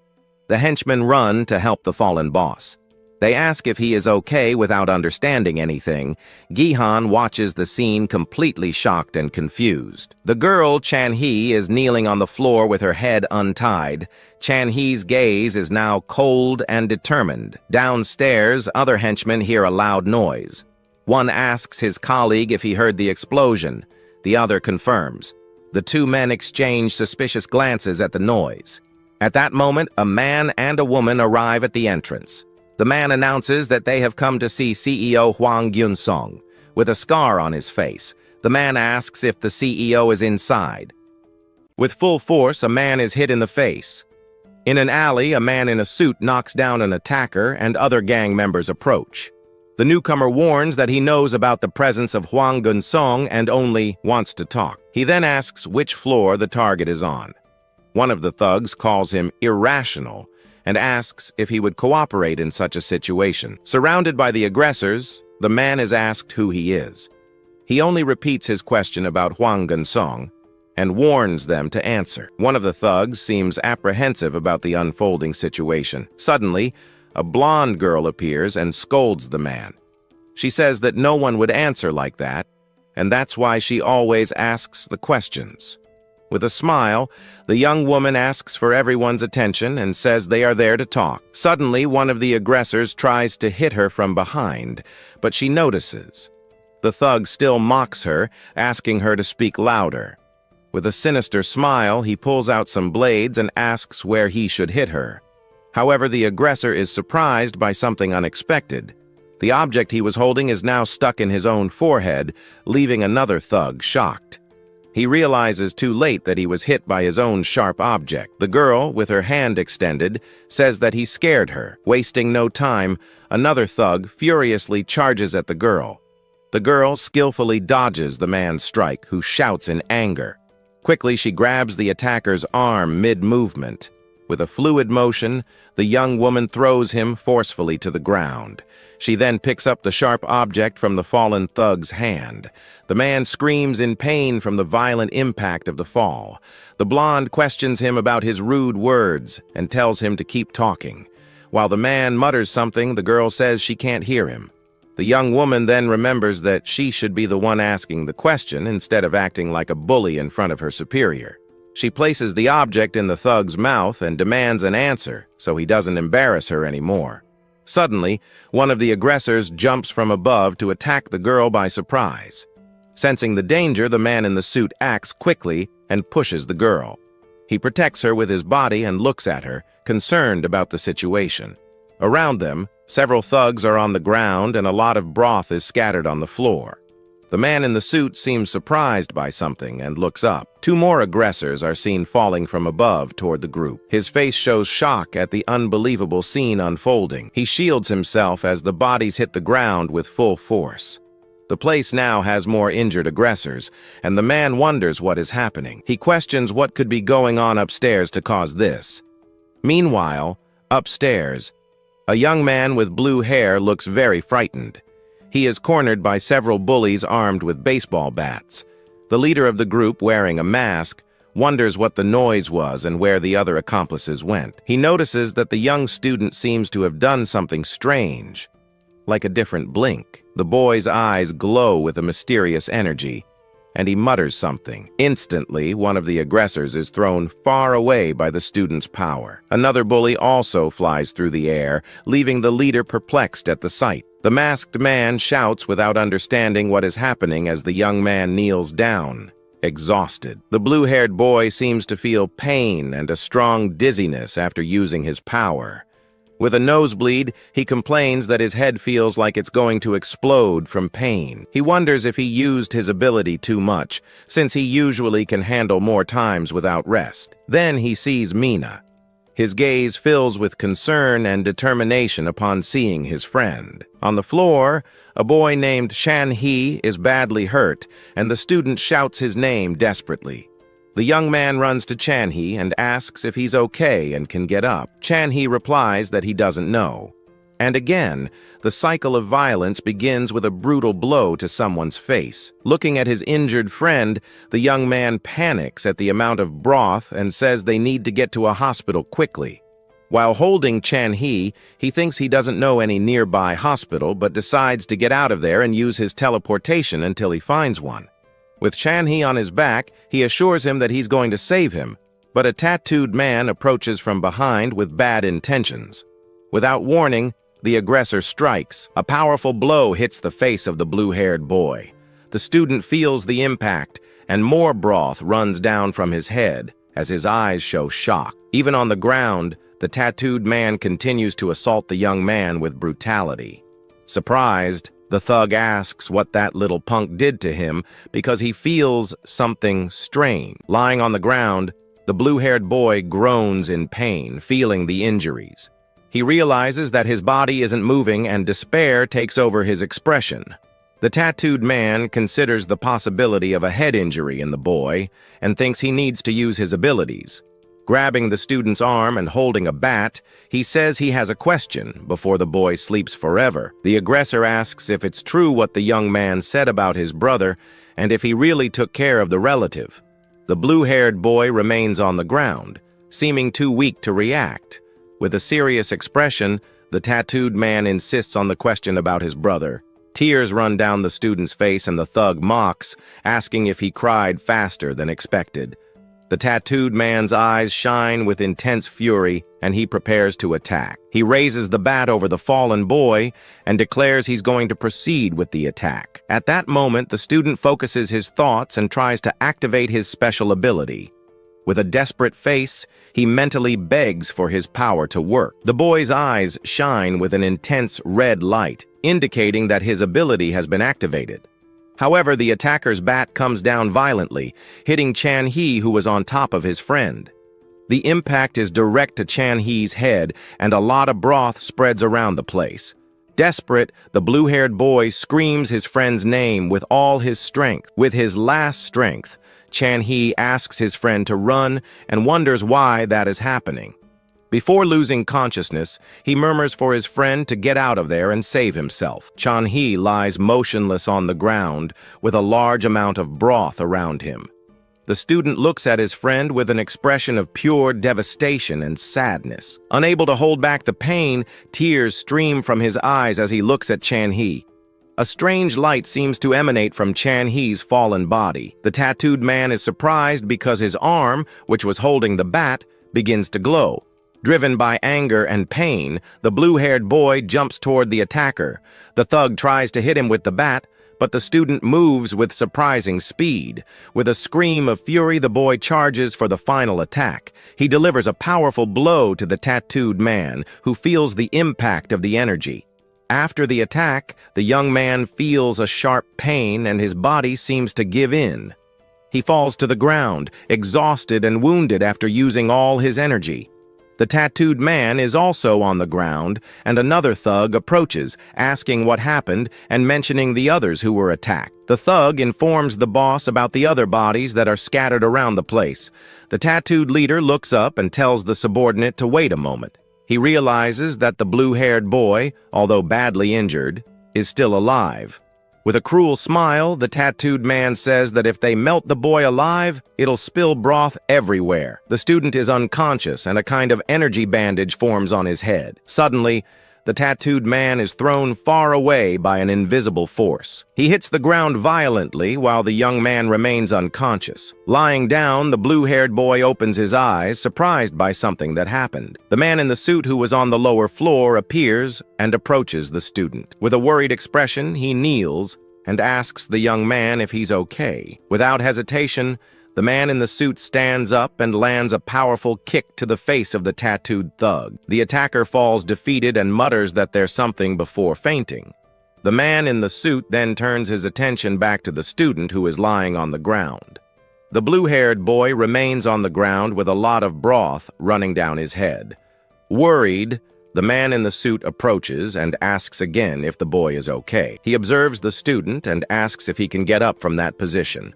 Speaker 1: The henchmen run to help the fallen boss. They ask if he is okay without understanding anything. Gihan watches the scene completely shocked and confused. The girl, Chan-hee, is kneeling on the floor with her head untied. Chan-hee's gaze is now cold and determined. Downstairs, other henchmen hear a loud noise. One asks his colleague if he heard the explosion. The other confirms. The two men exchange suspicious glances at the noise. At that moment, a man and a woman arrive at the entrance. The man announces that they have come to see CEO Hwang Gyun-song. With a scar on his face, the man asks if the CEO is inside. With full force, a man is hit in the face. In an alley, a man in a suit knocks down an attacker and other gang members approach. The newcomer warns that he knows about the presence of Hwang Gyun-song and only wants to talk. He then asks which floor the target is on. One of the thugs calls him irrational and asks if he would cooperate in such a situation. Surrounded by the aggressors, the man is asked who he is. He only repeats his question about Hwang Gyun-song and warns them to answer. One of the thugs seems apprehensive about the unfolding situation. Suddenly, a blonde girl appears and scolds the man. She says that no one would answer like that, and that's why she always asks the questions. With a smile, the young woman asks for everyone's attention and says they are there to talk. Suddenly, one of the aggressors tries to hit her from behind, but she notices. The thug still mocks her, asking her to speak louder. With a sinister smile, he pulls out some blades and asks where he should hit her. However, the aggressor is surprised by something unexpected. The object he was holding is now stuck in his own forehead, leaving another thug shocked. He realizes too late that he was hit by his own sharp object. The girl, with her hand extended, says that he scared her. Wasting no time, another thug furiously charges at the girl. The girl skillfully dodges the man's strike, who shouts in anger. Quickly, she grabs the attacker's arm mid-movement. With a fluid motion, the young woman throws him forcefully to the ground. She then picks up the sharp object from the fallen thug's hand. The man screams in pain from the violent impact of the fall. The blonde questions him about his rude words and tells him to keep talking. While the man mutters something, the girl says she can't hear him. The young woman then remembers that she should be the one asking the question instead of acting like a bully in front of her superior. She places the object in the thug's mouth and demands an answer so he doesn't embarrass her anymore. Suddenly, one of the aggressors jumps from above to attack the girl by surprise. Sensing the danger, the man in the suit acts quickly and pushes the girl. He protects her with his body and looks at her, concerned about the situation. Around them, several thugs are on the ground and a lot of broth is scattered on the floor. The man in the suit seems surprised by something and looks up. Two more aggressors are seen falling from above toward the group. His face shows shock at the unbelievable scene unfolding. He shields himself as the bodies hit the ground with full force. The place now has more injured aggressors, and the man wonders what is happening. He questions what could be going on upstairs to cause this. Meanwhile, upstairs, a young man with blue hair looks very frightened. He is cornered by several bullies armed with baseball bats. The leader of the group, wearing a mask, wonders what the noise was and where the other accomplices went. He notices that the young student seems to have done something strange, like a different blink. The boy's eyes glow with a mysterious energy, and he mutters something. Instantly, one of the aggressors is thrown far away by the student's power. Another bully also flies through the air, leaving the leader perplexed at the sight. The masked man shouts without understanding what is happening as the young man kneels down, exhausted. The blue-haired boy seems to feel pain and a strong dizziness after using his power. With a nosebleed, he complains that his head feels like it's going to explode from pain. He wonders if he used his ability too much, since he usually can handle more times without rest. Then he sees Mina. His gaze fills with concern and determination upon seeing his friend. On the floor, a boy named Chan-hee is badly hurt, and the student shouts his name desperately. The young man runs to Chan-hee and asks if he's okay and can get up. Chan-hee replies that he doesn't know. And again, the cycle of violence begins with a brutal blow to someone's face. Looking at his injured friend, the young man panics at the amount of broth and says they need to get to a hospital quickly. While holding Chan-hee, he thinks he doesn't know any nearby hospital, but decides to get out of there and use his teleportation until he finds one. With Chan-hee on his back, he assures him that he's going to save him, but a tattooed man approaches from behind with bad intentions. Without warning, the aggressor strikes. A powerful blow hits the face of the blue-haired boy. The student feels the impact, and more broth runs down from his head as his eyes show shock. Even on the ground, the tattooed man continues to assault the young man with brutality. Surprised, the thug asks what that little punk did to him because he feels something strange. Lying on the ground, the blue-haired boy groans in pain, feeling the injuries. He realizes that his body isn't moving and despair takes over his expression. The tattooed man considers the possibility of a head injury in the boy and thinks he needs to use his abilities. Grabbing the student's arm and holding a bat, he says he has a question before the boy sleeps forever. The aggressor asks if it's true what the young man said about his brother and if he really took care of the relative. The blue-haired boy remains on the ground, seeming too weak to react. With a serious expression, the tattooed man insists on the question about his brother. Tears run down the student's face and the thug mocks, asking if he cried faster than expected. The tattooed man's eyes shine with intense fury, and he prepares to attack. He raises the bat over the fallen boy and declares he's going to proceed with the attack. At that moment, the student focuses his thoughts and tries to activate his special ability. With a desperate face, he mentally begs for his power to work. The boy's eyes shine with an intense red light, indicating that his ability has been activated. However, the attacker's bat comes down violently, hitting Chan-hee, who was on top of his friend. The impact is direct to Chan-hee's head, and a lot of broth spreads around the place. Desperate, the blue-haired boy screams his friend's name with all his strength. With his last strength, Chan-hee asks his friend to run and wonders why that is happening. Before losing consciousness, he murmurs for his friend to get out of there and save himself. Chan-hee lies motionless on the ground with a large amount of broth around him. The student looks at his friend with an expression of pure devastation and sadness. Unable to hold back the pain, tears stream from his eyes as he looks at Chan-hee. A strange light seems to emanate from Chan-hee's fallen body. The tattooed man is surprised because his arm, which was holding the bat, begins to glow. Driven by anger and pain, the blue-haired boy jumps toward the attacker. The thug tries to hit him with the bat, but the student moves with surprising speed. With a scream of fury, the boy charges for the final attack. He delivers a powerful blow to the tattooed man, who feels the impact of the energy. After the attack, the young man feels a sharp pain and his body seems to give in. He falls to the ground, exhausted and wounded after using all his energy. The tattooed man is also on the ground, and another thug approaches, asking what happened and mentioning the others who were attacked. The thug informs the boss about the other bodies that are scattered around the place. The tattooed leader looks up and tells the subordinate to wait a moment. He realizes that the blue-haired boy, although badly injured, is still alive. With a cruel smile, the tattooed man says that if they melt the boy alive, it'll spill broth everywhere. The student is unconscious and a kind of energy bandage forms on his head. Suddenly, the tattooed man is thrown far away by an invisible force. He hits the ground violently while the young man remains unconscious. Lying down, the blue-haired boy opens his eyes, surprised by something that happened. The man in the suit who was on the lower floor appears and approaches the student. With a worried expression, he kneels and asks the young man if he's okay. Without hesitation, the man in the suit stands up and lands a powerful kick to the face of the tattooed thug. The attacker falls defeated and mutters that there's something before fainting. The man in the suit then turns his attention back to the student who is lying on the ground. The blue-haired boy remains on the ground with a lot of broth running down his head. Worried, the man in the suit approaches and asks again if the boy is okay. He observes the student and asks if he can get up from that position.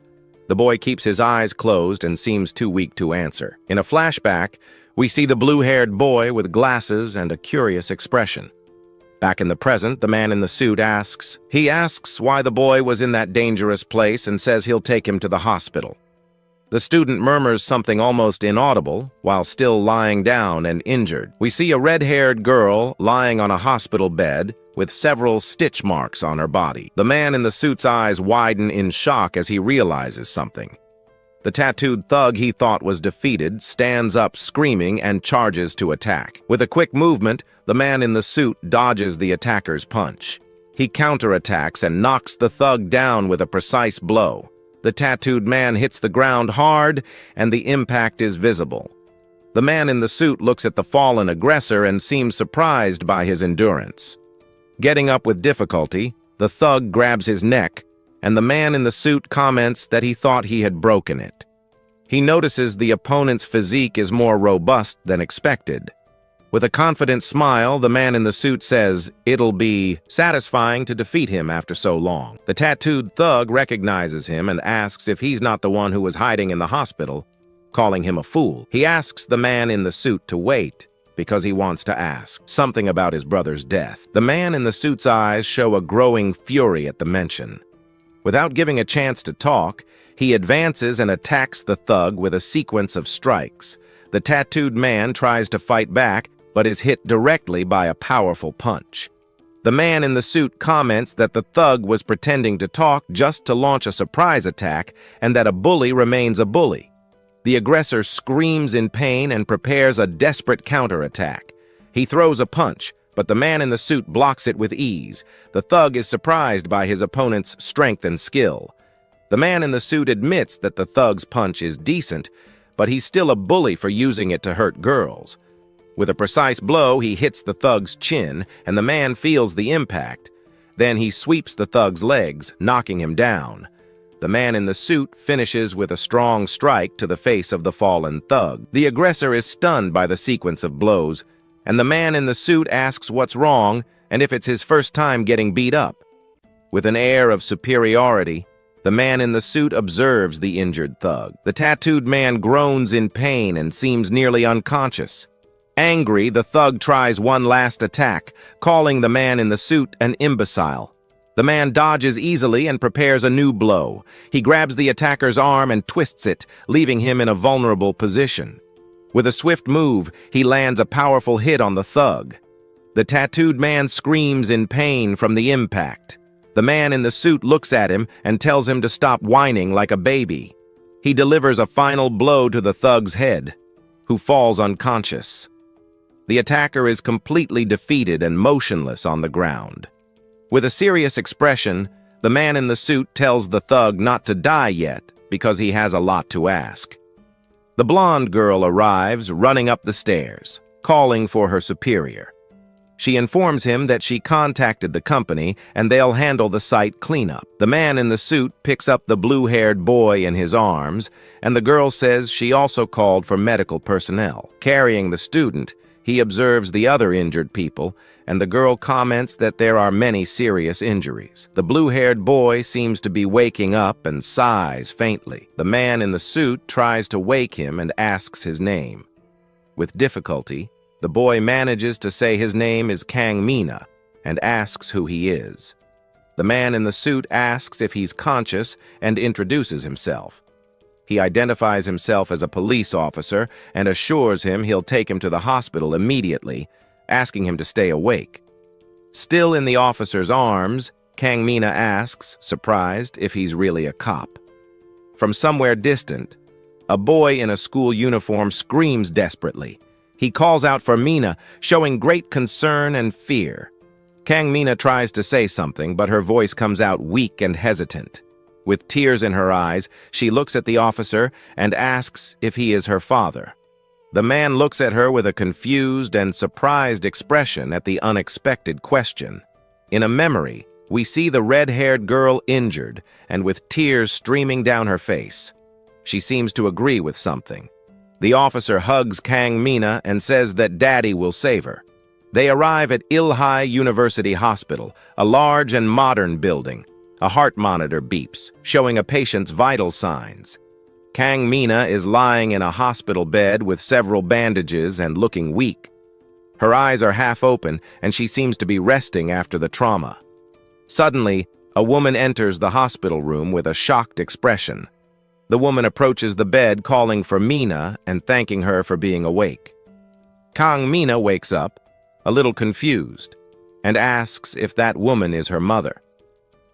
Speaker 1: The boy keeps his eyes closed and seems too weak to answer. In a flashback, we see the blue-haired boy with glasses and a curious expression. Back in the present, the man in the suit asks why the boy was in that dangerous place and says he'll take him to the hospital. The student murmurs something almost inaudible while still lying down and injured. We see a red-haired girl lying on a hospital bed with several stitch marks on her body. The man in the suit's eyes widen in shock as he realizes something. The tattooed thug he thought was defeated stands up screaming and charges to attack. With a quick movement, the man in the suit dodges the attacker's punch. He counterattacks and knocks the thug down with a precise blow. The tattooed man hits the ground hard, and the impact is visible. The man in the suit looks at the fallen aggressor and seems surprised by his endurance. Getting up with difficulty, the thug grabs his neck, and the man in the suit comments that he thought he had broken it. He notices the opponent's physique is more robust than expected. With a confident smile, the man in the suit says it'll be satisfying to defeat him after so long. The tattooed thug recognizes him and asks if he's not the one who was hiding in the hospital, calling him a fool. He asks the man in the suit to wait because he wants to ask something about his brother's death. The man in the suit's eyes show a growing fury at the mention. Without giving a chance to talk, he advances and attacks the thug with a sequence of strikes. The tattooed man tries to fight back, but is hit directly by a powerful punch. The man in the suit comments that the thug was pretending to talk just to launch a surprise attack and that a bully remains a bully. The aggressor screams in pain and prepares a desperate counterattack. He throws a punch, but the man in the suit blocks it with ease. The thug is surprised by his opponent's strength and skill. The man in the suit admits that the thug's punch is decent, but he's still a bully for using it to hurt girls. With a precise blow, he hits the thug's chin, and the man feels the impact. Then he sweeps the thug's legs, knocking him down. The man in the suit finishes with a strong strike to the face of the fallen thug. The aggressor is stunned by the sequence of blows, and the man in the suit asks what's wrong and if it's his first time getting beat up. With an air of superiority, the man in the suit observes the injured thug. The tattooed man groans in pain and seems nearly unconscious. Angry, the thug tries one last attack, calling the man in the suit an imbecile. The man dodges easily and prepares a new blow. He grabs the attacker's arm and twists it, leaving him in a vulnerable position. With a swift move, he lands a powerful hit on the thug. The tattooed man screams in pain from the impact. The man in the suit looks at him and tells him to stop whining like a baby. He delivers a final blow to the thug's head, who falls unconscious. The attacker is completely defeated and motionless on the ground. With a serious expression, the man in the suit tells the thug not to die yet because he has a lot to ask. The blonde girl arrives, running up the stairs, calling for her superior. She informs him that she contacted the company and they'll handle the site cleanup. The man in the suit picks up the blue-haired boy in his arms, and the girl says she also called for medical personnel. Carrying the student, he observes the other injured people, and the girl comments that there are many serious injuries. The blue-haired boy seems to be waking up and sighs faintly. The man in the suit tries to wake him and asks his name. With difficulty, the boy manages to say his name is Kang Mina and asks who he is. The man in the suit asks if he's conscious and introduces himself. He identifies himself as a police officer and assures him he'll take him to the hospital immediately, asking him to stay awake. Still in the officer's arms, Kang Mina asks, surprised, if he's really a cop. From somewhere distant, a boy in a school uniform screams desperately. He calls out for Mina, showing great concern and fear. Kang Mina tries to say something, but her voice comes out weak and hesitant. With tears in her eyes, she looks at the officer and asks if he is her father. The man looks at her with a confused and surprised expression at the unexpected question. In a memory, we see the red-haired girl injured and with tears streaming down her face. She seems to agree with something. The officer hugs Kang Mina and says that Daddy will save her. They arrive at Ilhai University Hospital, a large and modern building. A heart monitor beeps, showing a patient's vital signs. Kang Mina is lying in a hospital bed with several bandages and looking weak. Her eyes are half open, and she seems to be resting after the trauma. Suddenly, a woman enters the hospital room with a shocked expression. The woman approaches the bed, calling for Mina and thanking her for being awake. Kang Mina wakes up, a little confused, and asks if that woman is her mother.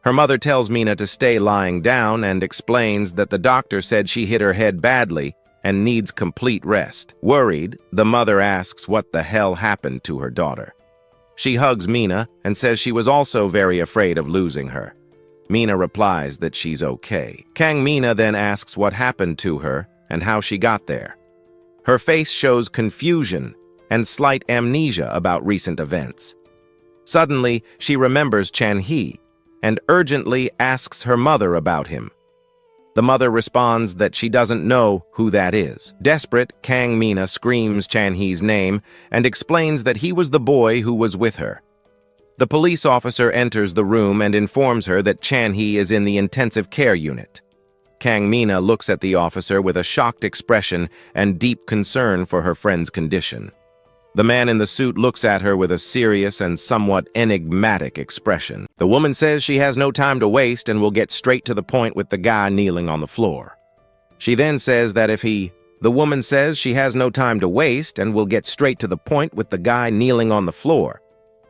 Speaker 1: Her mother tells Mina to stay lying down and explains that the doctor said she hit her head badly and needs complete rest. Worried, the mother asks what the hell happened to her daughter. She hugs Mina and says she was also very afraid of losing her. Mina replies that she's okay. Kang Mina then asks what happened to her and how she got there. Her face shows confusion and slight amnesia about recent events. Suddenly, she remembers Chan-hee and urgently asks her mother about him. The mother responds that she doesn't know who that is. Desperate, Kang Mina screams Chan-hee's name and explains that he was the boy who was with her. The police officer enters the room and informs her that Chan-hee is in the intensive care unit. Kang Mina looks at the officer with a shocked expression and deep concern for her friend's condition. The man in the suit looks at her with a serious and somewhat enigmatic expression. The woman says she has no time to waste and will get straight to the point with the guy kneeling on the floor. She then says that The woman says she has no time to waste and will get straight to the point with the guy kneeling on the floor.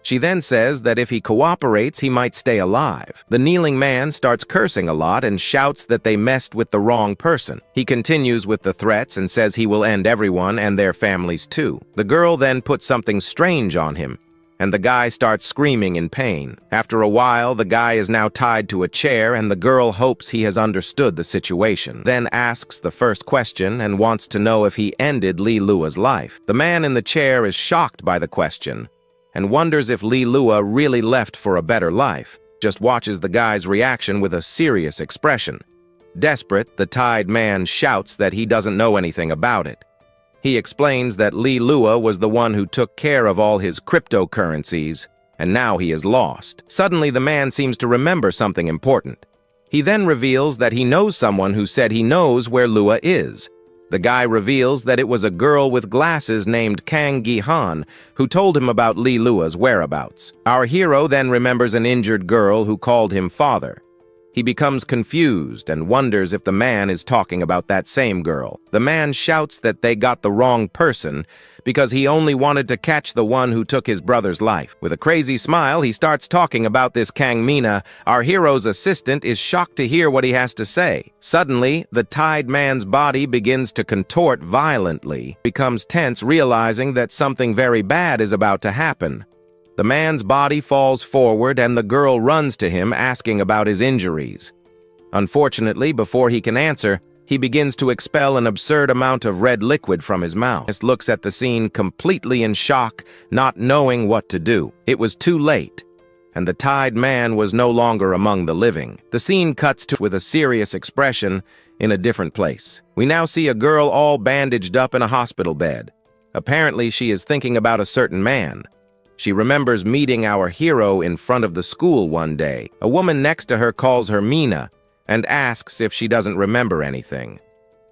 Speaker 1: She then says that if he cooperates, he might stay alive. The kneeling man starts cursing a lot and shouts that they messed with the wrong person. He continues with the threats and says he will end everyone and their families too. The girl then puts something strange on him, and the guy starts screaming in pain. After a while, the guy is now tied to a chair, and the girl hopes he has understood the situation, then asks the first question and wants to know if he ended Lee Lua's life. The man in the chair is shocked by the question and wonders if Lee Lua really left for a better life, just watches the guy's reaction with a serious expression. Desperate, the tied man shouts that he doesn't know anything about it. He explains that Lee Lua was the one who took care of all his cryptocurrencies, and now he is lost. Suddenly, the man seems to remember something important. He then reveals that he knows someone who said he knows where Lua is. The guy reveals that it was a girl with glasses named Kang Gi-han who told him about Lee Lua's whereabouts. Our hero then remembers an injured girl who called him father. He becomes confused and wonders if the man is talking about that same girl. The man shouts that they got the wrong person because he only wanted to catch the one who took his brother's life. With a crazy smile, he starts talking about this Kang Mina. Our hero's assistant is shocked to hear what he has to say. Suddenly, the tied man's body begins to contort violently, becomes tense, realizing that something very bad is about to happen. The man's body falls forward and the girl runs to him asking about his injuries. Unfortunately, before he can answer, he begins to expel an absurd amount of red liquid from his mouth. He looks at the scene completely in shock, not knowing what to do. It was too late, and the tied man was no longer among the living. The scene cuts to with a serious expression in a different place. We now see a girl all bandaged up in a hospital bed. Apparently, she is thinking about a certain man. She remembers meeting our hero in front of the school one day. A woman next to her calls her Mina and asks if she doesn't remember anything.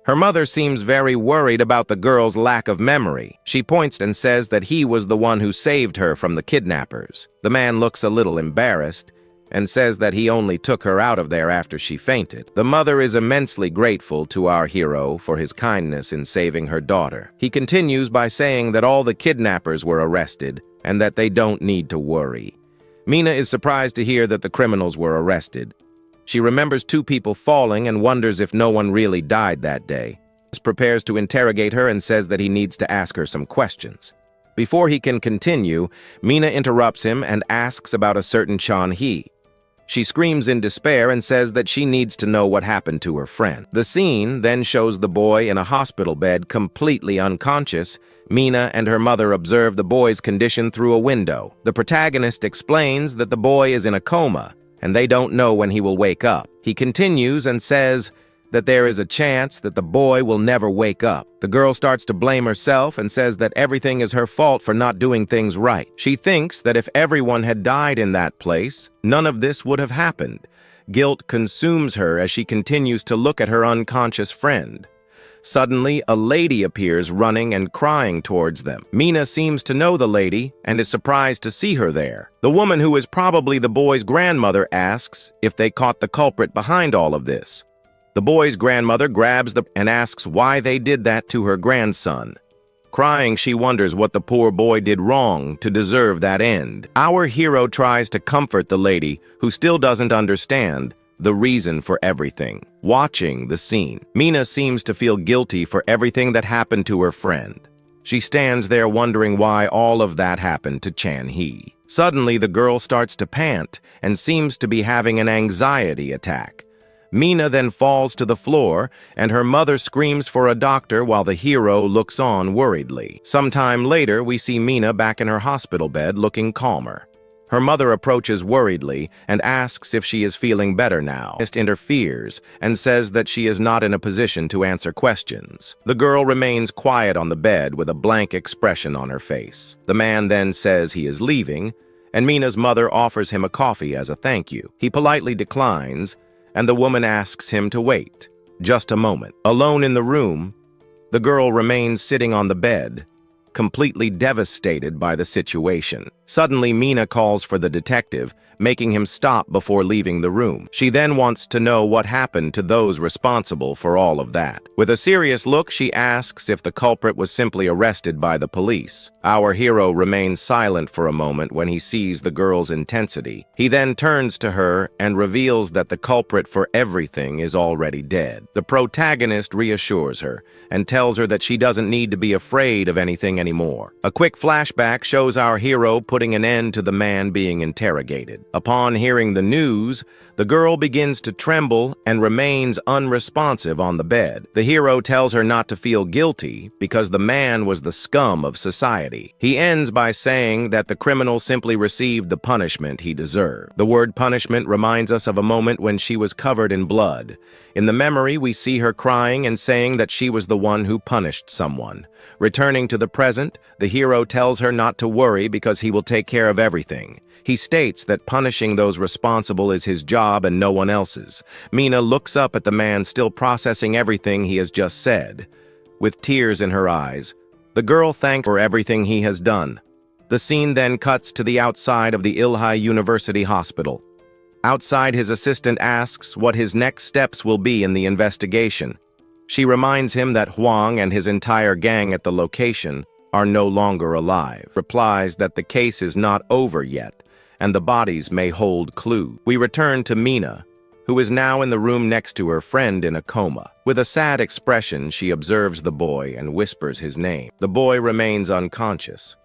Speaker 1: Her mother seems very worried about the girl's lack of memory. She points and says that he was the one who saved her from the kidnappers. The man looks a little embarrassed and says that he only took her out of there after she fainted. The mother is immensely grateful to our hero for his kindness in saving her daughter. He continues by saying that all the kidnappers were arrested and that they don't need to worry. Mina is surprised to hear that the criminals were arrested. She remembers two people falling and wonders if no one really died that day. He prepares to interrogate her and says that he needs to ask her some questions. Before he can continue, Mina interrupts him and asks about a certain Chan-hee. She screams in despair and says that she needs to know what happened to her friend. The scene then shows the boy in a hospital bed completely unconscious. Mina and her mother observe the boy's condition through a window. The protagonist explains that the boy is in a coma, and they don't know when he will wake up. He continues and says that there is a chance that the boy will never wake up. The girl starts to blame herself and says that everything is her fault for not doing things right. She thinks that if everyone had died in that place, none of this would have happened. Guilt consumes her as she continues to look at her unconscious friend. Suddenly, a lady appears running and crying towards them. Mina seems to know the lady and is surprised to see her there. The woman, who is probably the boy's grandmother, asks if they caught the culprit behind all of this. The boy's grandmother grabs and asks why they did that to her grandson. Crying, she wonders what the poor boy did wrong to deserve that end. Our hero tries to comfort the lady, who still doesn't understand the reason for everything. Watching the scene, Mina seems to feel guilty for everything that happened to her friend. She stands there wondering why all of that happened to Chan-hee. Suddenly, the girl starts to pant and seems to be having an anxiety attack. Mina then falls to the floor, and her mother screams for a doctor while the hero looks on worriedly. Sometime later, we see Mina back in her hospital bed looking calmer. Her mother approaches worriedly and asks if she is feeling better now. Protagonist interferes and says that she is not in a position to answer questions. The girl remains quiet on the bed with a blank expression on her face. The man then says he is leaving, and Mina's mother offers him a coffee as a thank you. He politely declines, and the woman asks him to wait. Just a moment. Alone in the room, the girl remains sitting on the bed, completely devastated by the situation. Suddenly, Mina calls for the detective, making him stop before leaving the room. She then wants to know what happened to those responsible for all of that. With a serious look, she asks if the culprit was simply arrested by the police. Our hero remains silent for a moment when he sees the girl's intensity. He then turns to her and reveals that the culprit for everything is already dead. The protagonist reassures her and tells her that she doesn't need to be afraid of anything anymore. A quick flashback shows our hero putting an end to the man being interrogated. Upon hearing the news, the girl begins to tremble and remains unresponsive on the bed. The hero tells her not to feel guilty because the man was the scum of society. He ends by saying that the criminal simply received the punishment he deserved. The word punishment reminds us of a moment when she was covered in blood. In the memory, we see her crying and saying that she was the one who punished someone. Returning to the present, the hero tells her not to worry because he will take care of everything. He states that punishing those responsible is his job and no one else's. Mina looks up at the man still processing everything he has just said. With tears in her eyes, the girl thanks for everything he has done. The scene then cuts to the outside of the Ilhai University Hospital. Outside, his assistant asks what his next steps will be in the investigation. She reminds him that Huang and his entire gang at the location are no longer alive. Replies that the case is not over yet, and the bodies may hold clues. We return to Mina, who is now in the room next to her friend in a coma. With a sad expression, she observes the boy and whispers his name. The boy remains unconscious,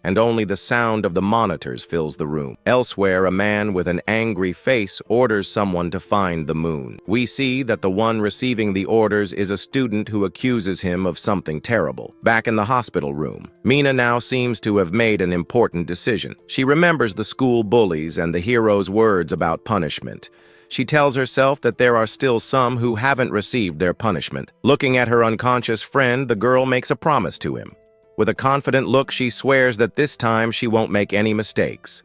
Speaker 1: and only the sound of the monitors fills the room. Elsewhere, a man with an angry face orders someone to find the moon. We see that the one receiving the orders is a student who accuses him of something terrible. Back in the hospital room, Mina now seems to have made an important decision. She remembers the school bullies and the hero's words about punishment. She tells herself that there are still some who haven't received their punishment. Looking at her unconscious friend, the girl makes a promise to him. With a confident look, she swears that this time she won't make any mistakes.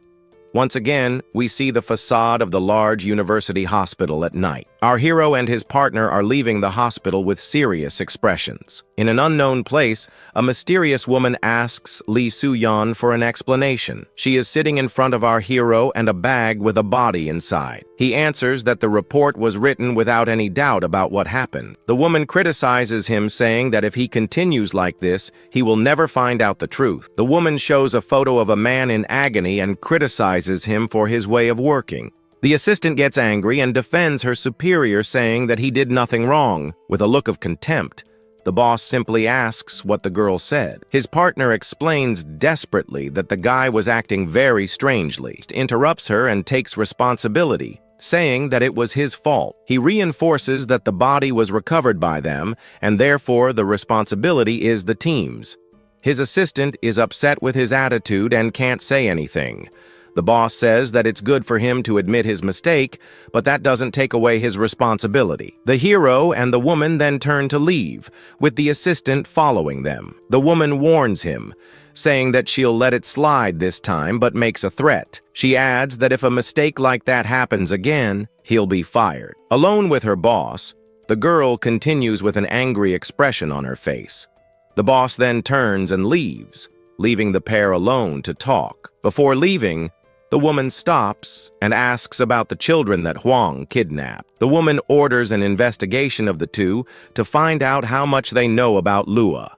Speaker 1: Once again, we see the facade of the large university hospital at night. Our hero and his partner are leaving the hospital with serious expressions. In an unknown place, a mysterious woman asks Lee Soo-yeon for an explanation. She is sitting in front of our hero and a bag with a body inside. He answers that the report was written without any doubt about what happened. The woman criticizes him, saying that if he continues like this, he will never find out the truth. The woman shows a photo of a man in agony and criticizes him for his way of working. The assistant gets angry and defends her superior, saying that he did nothing wrong. With a look of contempt, the boss simply asks what the girl said. His partner explains desperately that the guy was acting very strangely. He interrupts her and takes responsibility, saying that it was his fault. He reinforces that the body was recovered by them, and therefore the responsibility is the team's. His assistant is upset with his attitude and can't say anything. The boss says that it's good for him to admit his mistake, but that doesn't take away his responsibility. The hero and the woman then turn to leave, with the assistant following them. The woman warns him, saying that she'll let it slide this time, but makes a threat. She adds that if a mistake like that happens again, he'll be fired. Alone with her boss, the girl continues with an angry expression on her face. The boss then turns and leaves, leaving the pair alone to talk. Before leaving, the woman stops and asks about the children that Huang kidnapped. The woman orders an investigation of the two to find out how much they know about Lua.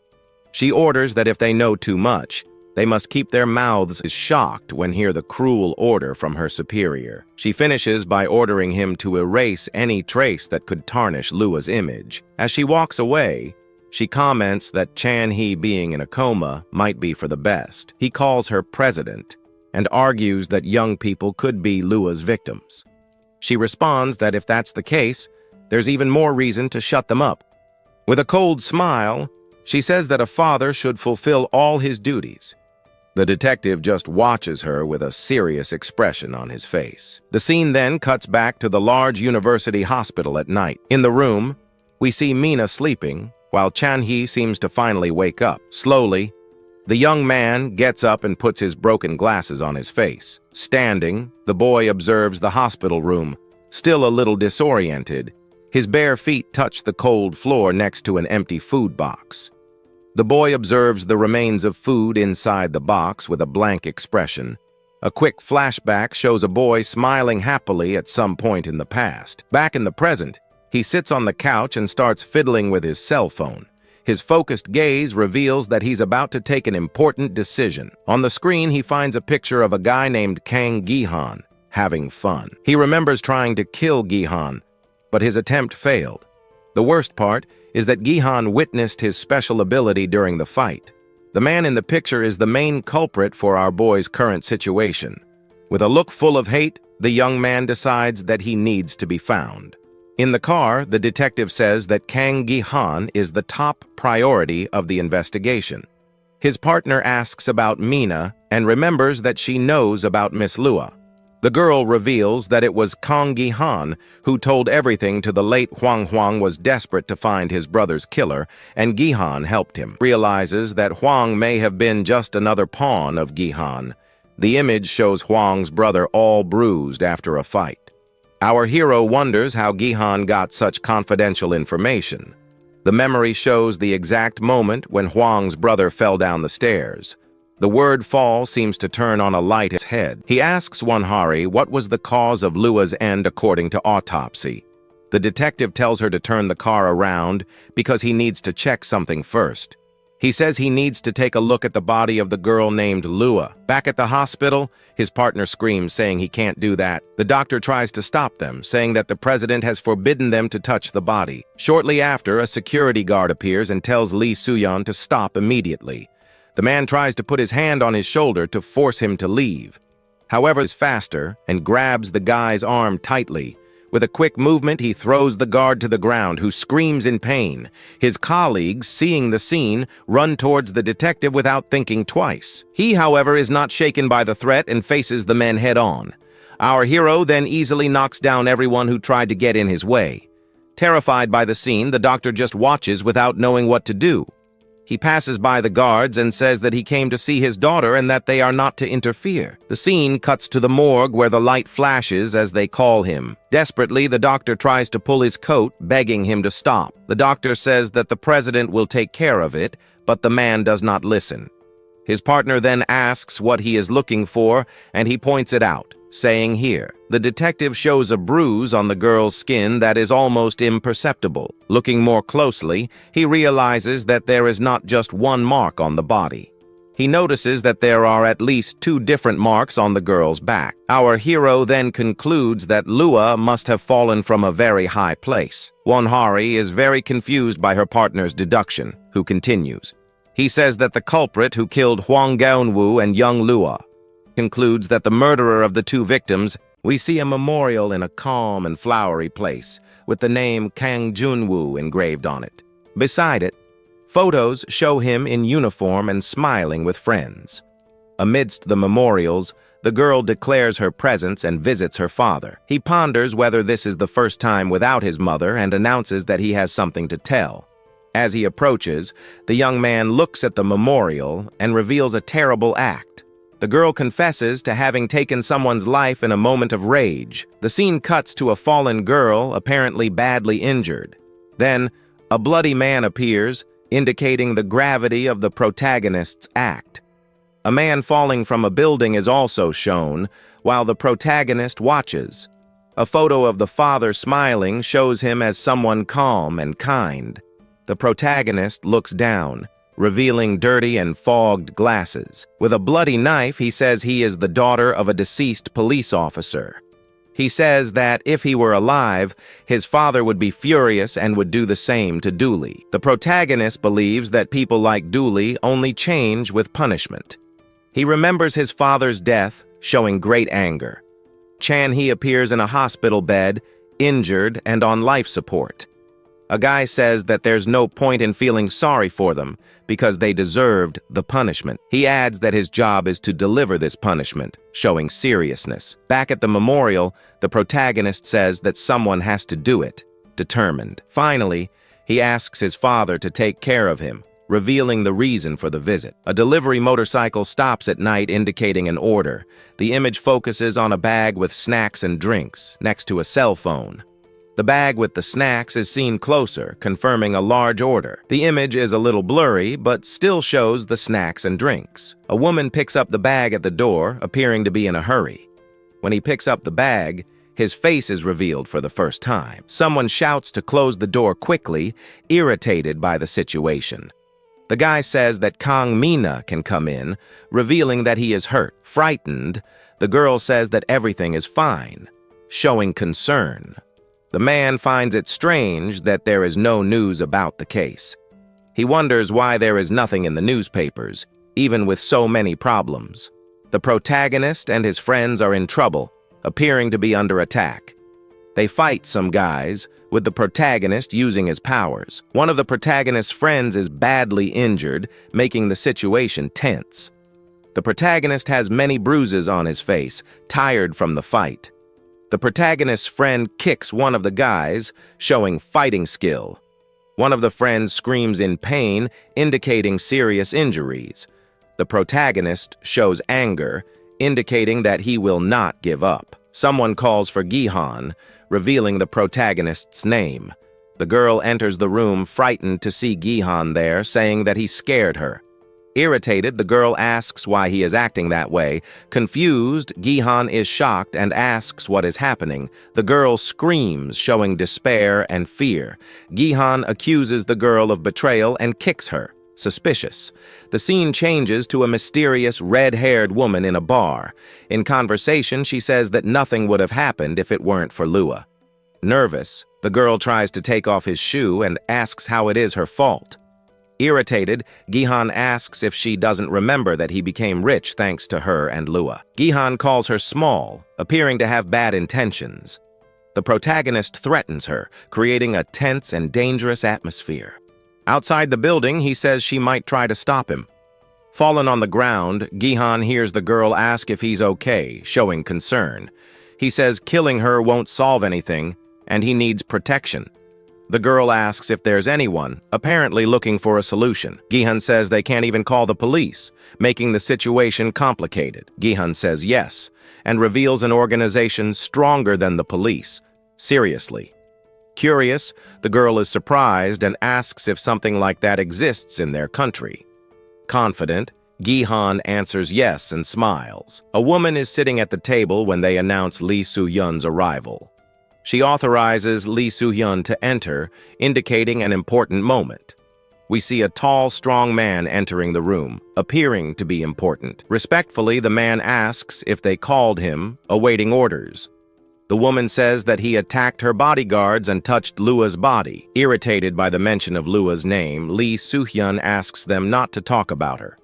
Speaker 1: She orders that if they know too much, they must keep their mouths shocked when hear the cruel order from her superior. She finishes by ordering him to erase any trace that could tarnish Lua's image. As she walks away, she comments that Chan-hee being in a coma might be for the best. He calls her president and argues that young people could be Lua's victims. She responds that if that's the case, there's even more reason to shut them up. With a cold smile, she says that a father should fulfill all his duties. The detective just watches her with a serious expression on his face. The scene then cuts back to the large university hospital at night. In the room, we see Mina sleeping, while Chan-hee seems to finally wake up. Slowly, the young man gets up and puts his broken glasses on his face. Standing, the boy observes the hospital room, still a little disoriented. His bare feet touch the cold floor next to an empty food box. The boy observes the remains of food inside the box with a blank expression. A quick flashback shows a boy smiling happily at some point in the past. Back in the present, he sits on the couch and starts fiddling with his cell phone. His focused gaze reveals that he's about to take an important decision. On the screen, he finds a picture of a guy named Kang Gi-han having fun. He remembers trying to kill Gi-han, but his attempt failed. The worst part is that Gi-han witnessed his special ability during the fight. The man in the picture is the main culprit for our boy's current situation. With a look full of hate, the young man decides that he needs to be found. In the car, the detective says that Kang Gi-han is the top priority of the investigation. His partner asks about Mina and remembers that she knows about Miss Lua. The girl reveals that it was Kang Gi-han who told everything to the late Huang Huang was desperate to find his brother's killer, and Gi-han helped him. Realizes that Huang may have been just another pawn of Gi-han. The image shows Huang's brother all bruised after a fight. Our hero wonders how Gi-han got such confidential information. The memory shows the exact moment when Huang's brother fell down the stairs. The word fall seems to turn on a light his head. He asks Wanhari what was the cause of Lua's end according to autopsy. The detective tells her to turn the car around because he needs to check something first. He says he needs to take a look at the body of the girl named Lua. Back at the hospital, his partner screams, saying he can't do that. The doctor tries to stop them, saying that the president has forbidden them to touch the body. Shortly after, a security guard appears and tells Lee Suyeon to stop immediately. The man tries to put his hand on his shoulder to force him to leave. However, is faster and grabs the guy's arm tightly. With a quick movement, he throws the guard to the ground, who screams in pain. His colleagues, seeing the scene, run towards the detective without thinking twice. He, however, is not shaken by the threat and faces the men head-on. Our hero then easily knocks down everyone who tried to get in his way. Terrified by the scene, the doctor just watches without knowing what to do. He passes by the guards and says that he came to see his daughter and that they are not to interfere. The scene cuts to the morgue where the light flashes as they call him. Desperately, the doctor tries to pull his coat, begging him to stop. The doctor says that the president will take care of it, but the man does not listen. His partner then asks what he is looking for, and he points it out, saying here. The detective shows a bruise on the girl's skin that is almost imperceptible. Looking more closely, he realizes that there is not just one mark on the body. He notices that there are at least 2 different marks on the girl's back. Our hero then concludes that Lua must have fallen from a very high place. Wanhari is very confused by her partner's deduction, who continues. He says that the culprit who killed Huang Gaonwu and young Lua concludes that the murderer of the 2 victims. We see a memorial in a calm and flowery place with the name Kang Junwoo engraved on it. Beside it, photos show him in uniform and smiling with friends. Amidst the memorials, the girl declares her presence and visits her father. He ponders whether this is the first time without his mother and announces that he has something to tell. As he approaches, the young man looks at the memorial and reveals a terrible act. The girl confesses to having taken someone's life in a moment of rage. The scene cuts to a fallen girl, apparently badly injured. Then, a bloody man appears, indicating the gravity of the protagonist's act. A man falling from a building is also shown, while the protagonist watches. A photo of the father smiling shows him as someone calm and kind. The protagonist looks down, revealing dirty and fogged glasses. With a bloody knife, he says he is the daughter of a deceased police officer. He says that if he were alive, his father would be furious and would do the same to Dooley. The protagonist believes that people like Dooley only change with punishment. He remembers his father's death showing great anger. Chan-hee appears in a hospital bed, injured and on life support. A guy says that there's no point in feeling sorry for them because they deserved the punishment. He adds that his job is to deliver this punishment, showing seriousness. Back at the memorial, the protagonist says that someone has to do it, determined. Finally, he asks his father to take care of him, revealing the reason for the visit. A delivery motorcycle stops at night, indicating an order. The image focuses on a bag with snacks and drinks, next to a cell phone. The bag with the snacks is seen closer, confirming a large order. The image is a little blurry, but still shows the snacks and drinks. A woman picks up the bag at the door, appearing to be in a hurry. When he picks up the bag, his face is revealed for the first time. Someone shouts to close the door quickly, irritated by the situation. The guy says that Kang Mina can come in, revealing that he is hurt. Frightened, the girl says that everything is fine, showing concern. The man finds it strange that there is no news about the case. He wonders why there is nothing in the newspapers, even with so many problems. The protagonist and his friends are in trouble, appearing to be under attack. They fight some guys, with the protagonist using his powers. One of the protagonist's friends is badly injured, making the situation tense. The protagonist has many bruises on his face, tired from the fight. The protagonist's friend kicks one of the guys, showing fighting skill. One of the friends screams in pain, indicating serious injuries. The protagonist shows anger, indicating that he will not give up. Someone calls for Gihan, revealing the protagonist's name. The girl enters the room, frightened to see Gihan there, saying that he scared her. Irritated, the girl asks why he is acting that way. Confused, Gihan is shocked and asks what is happening. The girl screams, showing despair and fear. Gihan accuses the girl of betrayal and kicks her. Suspicious. The scene changes to a mysterious red-haired woman in a bar. In conversation, she says that nothing would have happened if it weren't for Lua. Nervous, the girl tries to take off his shoe and asks how it is her fault. Irritated, Gihan asks if she doesn't remember that he became rich thanks to her and Lua. Gihan calls her small, appearing to have bad intentions. The protagonist threatens her, creating a tense and dangerous atmosphere. Outside the building, he says she might try to stop him. Fallen on the ground, Gihan hears the girl ask if he's okay, showing concern. He says killing her won't solve anything, and he needs protection. The girl asks if there's anyone, apparently looking for a solution. Gihan says they can't even call the police, making the situation complicated. Gihan says yes, and reveals an organization stronger than the police. Seriously. Curious, the girl is surprised and asks if something like that exists in their country. Confident, Gihan answers yes and smiles. A woman is sitting at the table when they announce Lee Soo-hyun's arrival. She authorizes Lee Soo-hyun to enter, indicating an important moment. We see a tall, strong man entering the room, appearing to be important. Respectfully, the man asks if they called him, awaiting orders. The woman says that he attacked her bodyguards and touched Lua's body. Irritated by the mention of Lua's name, Lee Soo-hyun asks them not to talk about her.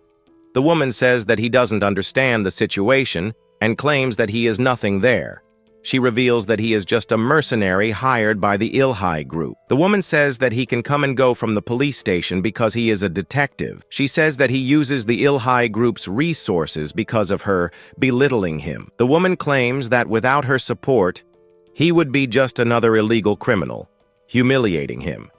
Speaker 1: The woman says that he doesn't understand the situation and claims that he is nothing there. She reveals that he is just a mercenary hired by the Ilhai group. The woman says that he can come and go from the police station because he is a detective. She says that he uses the Ilhai group's resources because of her, belittling him. The woman claims that without her support, he would be just another illegal criminal, humiliating him.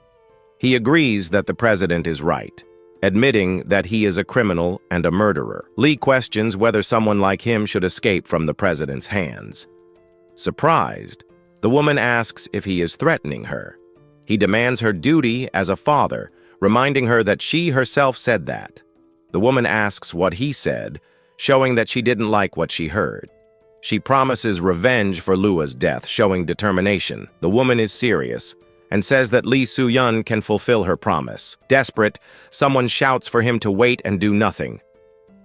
Speaker 1: He agrees that the president is right, admitting that he is a criminal and a murderer. Lee questions whether someone like him should escape from the president's hands. Surprised, the woman asks if he is threatening her. He demands her duty as a father, reminding her that she herself said that. The woman asks what he said, showing that she didn't like what she heard. She promises revenge for Lua's death, showing determination. The woman is serious and says that Lee Soo-hyun can fulfill her promise. Desperate, someone shouts for him to wait and do nothing.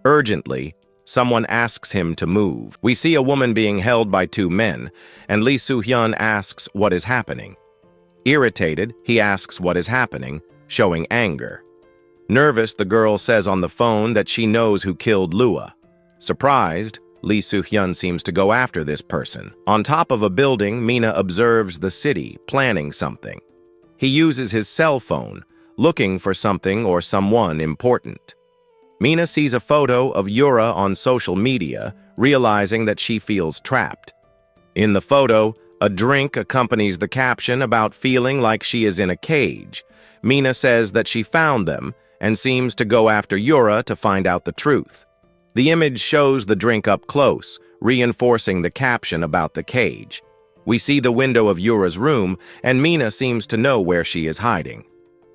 Speaker 1: Urgently, someone asks him to move. We see a woman being held by two men, and Lee Soo-hyun asks what is happening. Irritated, he asks what is happening, showing anger. Nervous, the girl says on the phone that she knows who killed Lua. Surprised, Lee Soo-hyun seems to go after this person. On top of a building, Mina observes the city, planning something. He uses his cell phone, looking for something or someone important. Mina sees a photo of Yura on social media, realizing that she feels trapped. In the photo, a drink accompanies the caption about feeling like she is in a cage. Mina says that she found them and seems to go after Yura to find out the truth. The image shows the drink up close, reinforcing the caption about the cage. We see the window of Yura's room, and Mina seems to know where she is hiding.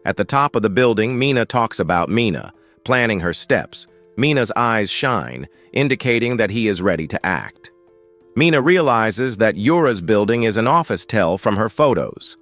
Speaker 1: At the top of the building, Mina talks about Mina, planning her steps. Mina's eyes shine, indicating that he is ready to act. Mina realizes that Yura's building is an office tell from her photos.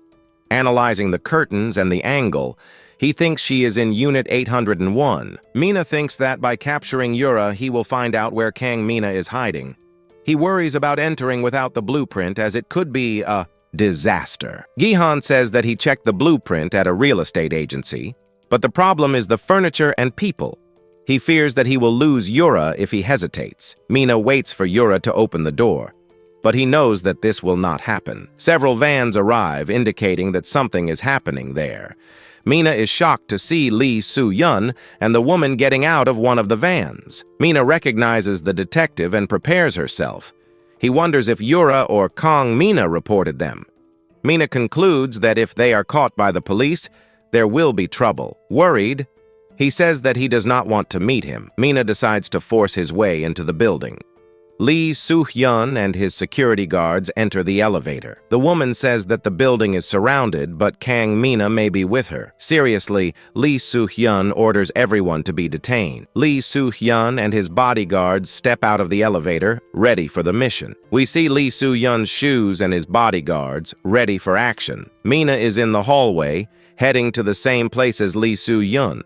Speaker 1: Analyzing the curtains and the angle, he thinks she is in Unit 801. Mina thinks that by capturing Yura, he will find out where Kang Mina is hiding. He worries about entering without the blueprint, as it could be a disaster. Gihan says that he checked the blueprint at a real estate agency, but the problem is the furniture and people. He fears that he will lose Yura if he hesitates. Mina waits for Yura to open the door, but he knows that this will not happen. Several vans arrive, indicating that something is happening there. Mina is shocked to see Lee Soo-hyun and the woman getting out of one of the vans. Mina recognizes the detective and prepares herself. He wonders if Yura or Kang Mina reported them. Mina concludes that if they are caught by the police, there will be trouble. Worried, he says that he does not want to meet him. Mina decides to force his way into the building. Lee Soo-hyun and his security guards enter the elevator. The woman says that the building is surrounded, but Kang Mina may be with her. Seriously, Lee Soo-hyun orders everyone to be detained. Lee Soo-hyun and his bodyguards step out of the elevator, ready for the mission. We see Lee Soo-hyun's shoes and his bodyguards, ready for action. Mina is in the hallway, heading to the same place as Lee Soo-hyun.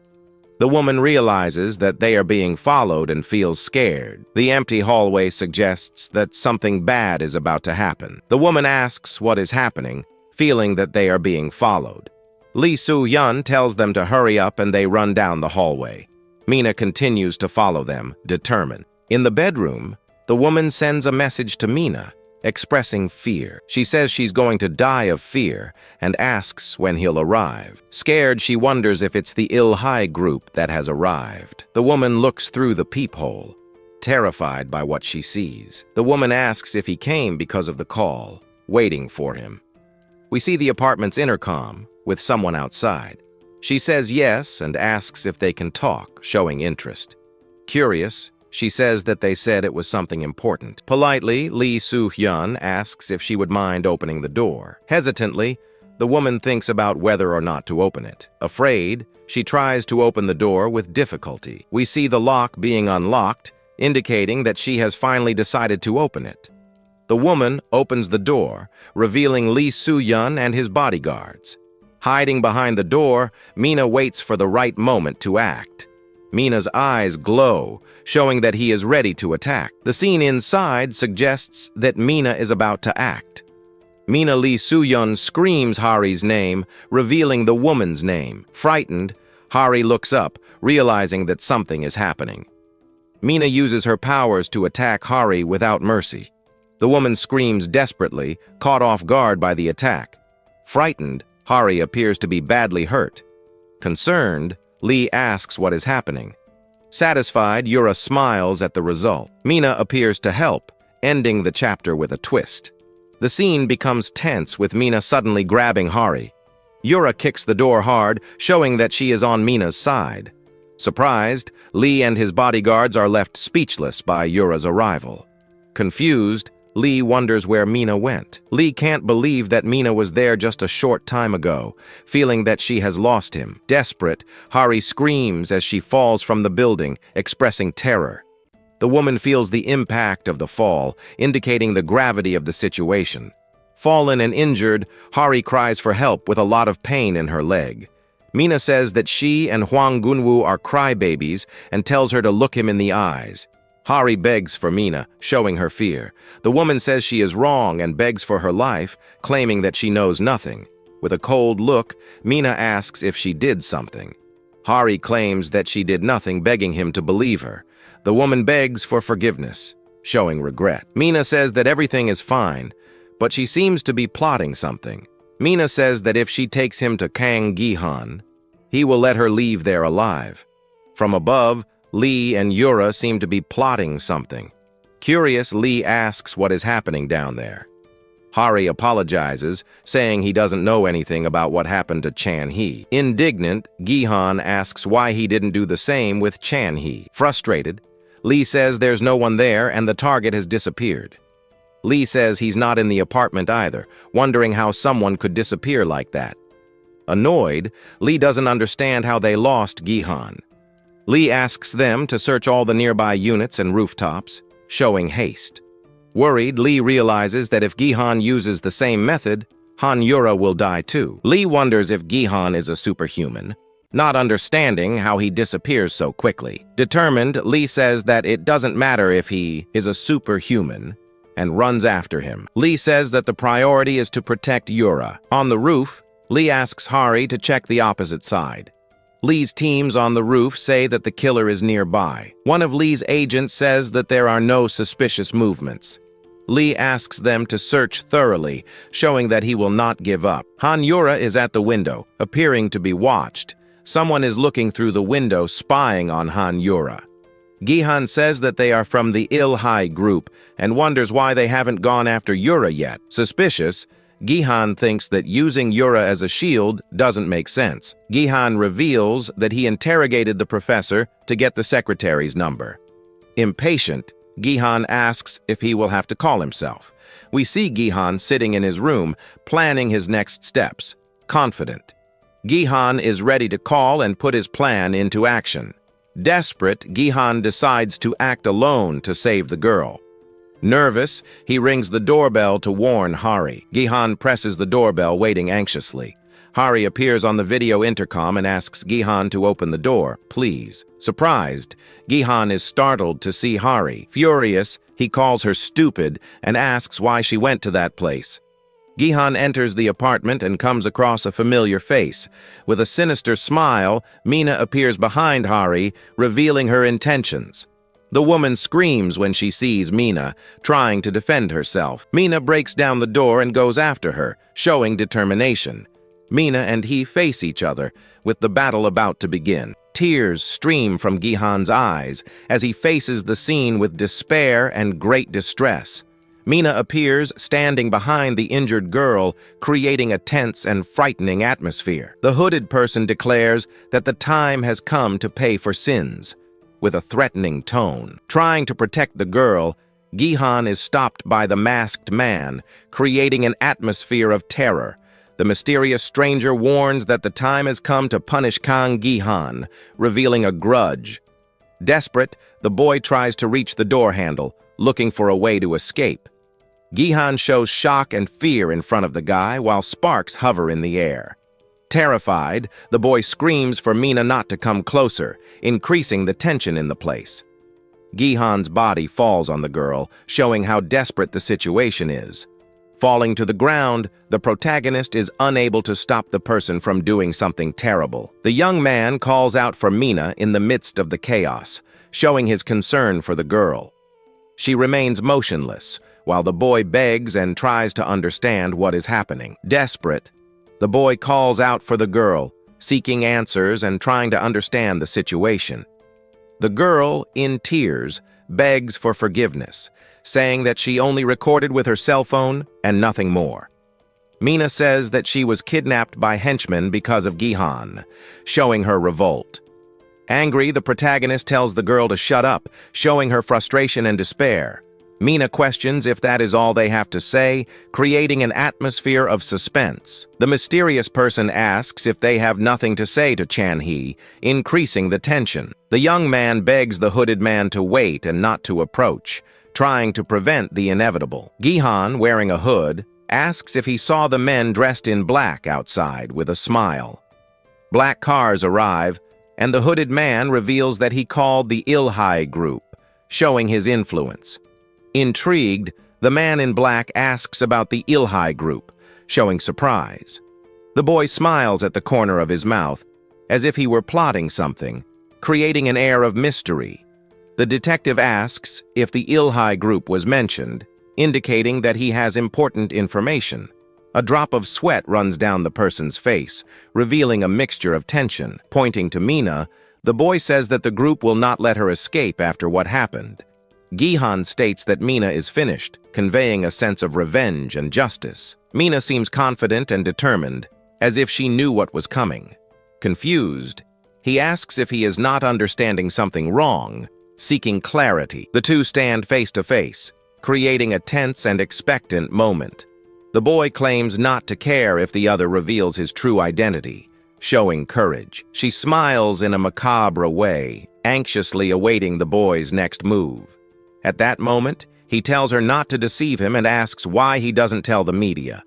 Speaker 1: The woman realizes that they are being followed and feels scared. The empty hallway suggests that something bad is about to happen. The woman asks what is happening, feeling that they are being followed. Lee Soo-hyun tells them to hurry up and they run down the hallway. Mina continues to follow them, determined. In the bedroom, the woman sends a message to Mina, expressing fear. She says she's going to die of fear and asks when he'll arrive. Scared, she wonders if it's the Il-Hai group that has arrived. The woman looks through the peephole, terrified by what she sees. The woman asks if he came because of the call, waiting for him. We see the apartment's intercom with someone outside. She says yes and asks if they can talk, showing interest. Curious, she says that they said it was something important. Politely, Lee Soo-hyun asks if she would mind opening the door. Hesitantly, the woman thinks about whether or not to open it. Afraid, she tries to open the door with difficulty. We see the lock being unlocked, indicating that she has finally decided to open it. The woman opens the door, revealing Lee Soo-hyun and his bodyguards. Hiding behind the door, Mina waits for the right moment to act. Mina's eyes glow, showing that he is ready to attack. The scene inside suggests that Mina is about to act. Mina Lee Soo-hyun screams Hari's name, revealing the woman's name. Frightened, Hari looks up, realizing that something is happening. Mina uses her powers to attack Hari without mercy. The woman screams desperately, caught off guard by the attack. Frightened, Hari appears to be badly hurt. Concerned, Lee asks what is happening. Satisfied, Yura smiles at the result. Mina appears to help, ending the chapter with a twist. The scene becomes tense with Mina suddenly grabbing Hari. Yura kicks the door hard, showing that she is on Mina's side. Surprised, Lee and his bodyguards are left speechless by Yura's arrival. Confused, Lee wonders where Mina went. Lee can't believe that Mina was there just a short time ago, feeling that she has lost him. Desperate, Hari screams as she falls from the building, expressing terror. The woman feels the impact of the fall, indicating the gravity of the situation. Fallen and injured, Hari cries for help with a lot of pain in her leg. Mina says that she and Hwang Gunwoo are crybabies and tells her to look him in the eyes. Hari begs for Mina, showing her fear. The woman says she is wrong and begs for her life, claiming that she knows nothing. With a cold look, Mina asks if she did something. Hari claims that she did nothing, begging him to believe her. The woman begs for forgiveness. showing regret. Mina says that everything is fine, but she seems to be plotting something. Mina says that if she takes him to Kang Gihan, he will let her leave there alive. From above, Lee and Yura seem to be plotting something. Curious, Lee asks what is happening down there. Hari apologizes, saying he doesn't know anything about what happened to Chan-hee. Indignant, Gihan asks why he didn't do the same with Chan-hee. Frustrated, Lee says there's no one there and the target has disappeared. Lee says he's not in the apartment either, wondering how someone could disappear like that. Annoyed, Lee doesn't understand how they lost Gihan. Lee asks them to search all the nearby units and rooftops, showing haste. Worried, Lee realizes that if Gihan uses the same method, Han Yura will die too. Lee wonders if Gihan is a superhuman, not understanding how he disappears so quickly. Determined, Lee says that it doesn't matter if he is a superhuman, and runs after him. Lee says that the priority is to protect Yura. On the roof, Lee asks Hari to check the opposite side. Lee's teams on the roof say that the killer is nearby. One of Lee's agents says that there are no suspicious movements. Lee asks them to search thoroughly, showing that he will not give up. Han Yura is at the window, appearing to be watched. Someone is looking through the window, spying on Han Yura. Gihan says that they are from the Il-Hai group and wonders why they haven't gone after Yura yet. Suspicious, Gihan thinks that using Yura as a shield doesn't make sense. Gihan reveals that he interrogated the professor to get the secretary's number. Impatient, Gihan asks if he will have to call himself. We see Gihan sitting in his room, planning his next steps. Confident, Gihan is ready to call and put his plan into action. Desperate, Gihan decides to act alone to save the girl. Nervous, he rings the doorbell to warn Hari. Gihan presses the doorbell, waiting anxiously. Hari appears on the video intercom and asks Gihan to open the door, please. Surprised, Gihan is startled to see Hari. Furious, he calls her stupid and asks why she went to that place. Gihan enters the apartment and comes across a familiar face. With a sinister smile, Mina appears behind Hari, revealing her intentions. The woman screams when she sees Mina, trying to defend herself. Mina breaks down the door and goes after her, showing determination. Mina and he face each other, with the battle about to begin. Tears stream from Gihan's eyes as he faces the scene with despair and great distress. Mina appears standing behind the injured girl, creating a tense and frightening atmosphere. The hooded person declares that the time has come to pay for sins, with a threatening tone. Trying to protect the girl, Gihan is stopped by the masked man, creating an atmosphere of terror. The mysterious stranger warns that the time has come to punish Kang Gihan, revealing a grudge. Desperate, the boy tries to reach the door handle, looking for a way to escape. Gihan shows shock and fear in front of the guy while sparks hover in the air. Terrified, the boy screams for Mina not to come closer, increasing the tension in the place. Gihan's body falls on the girl, showing how desperate the situation is. Falling to the ground, the protagonist is unable to stop the person from doing something terrible. The young man calls out for Mina in the midst of the chaos, showing his concern for the girl. She remains motionless, while the boy begs and tries to understand what is happening. Desperate, the boy calls out for the girl, seeking answers and trying to understand the situation. The girl, in tears, begs for forgiveness, saying that she only recorded with her cell phone and nothing more. Mina says that she was kidnapped by henchmen because of Gihan, showing her revolt. Angry, the protagonist tells the girl to shut up, showing her frustration and despair. Mina questions if that is all they have to say, creating an atmosphere of suspense. The mysterious person asks if they have nothing to say to Chan-hee, increasing the tension. The young man begs the hooded man to wait and not to approach, trying to prevent the inevitable. Gihan, wearing a hood, asks if he saw the men dressed in black outside with a smile. Black cars arrive, and the hooded man reveals that he called the Il-Hai group, showing his influence. Intrigued, the man in black asks about the Il-Hai group, showing surprise. The boy smiles at the corner of his mouth, as if he were plotting something, creating an air of mystery. The detective asks if the Ilhai group was mentioned, indicating that he has important information. A drop of sweat runs down the person's face, revealing a mixture of tension. Pointing to Mina, the boy says that the group will not let her escape after what happened. Gihan states that Mina is finished, conveying a sense of revenge and justice. Mina seems confident and determined, as if she knew what was coming. Confused, he asks if he is not understanding something wrong, seeking clarity. The two stand face to face, creating a tense and expectant moment. The boy claims not to care if the other reveals his true identity, showing courage. She smiles in a macabre way, anxiously awaiting the boy's next move. At that moment, he tells her not to deceive him and asks why he doesn't tell the media.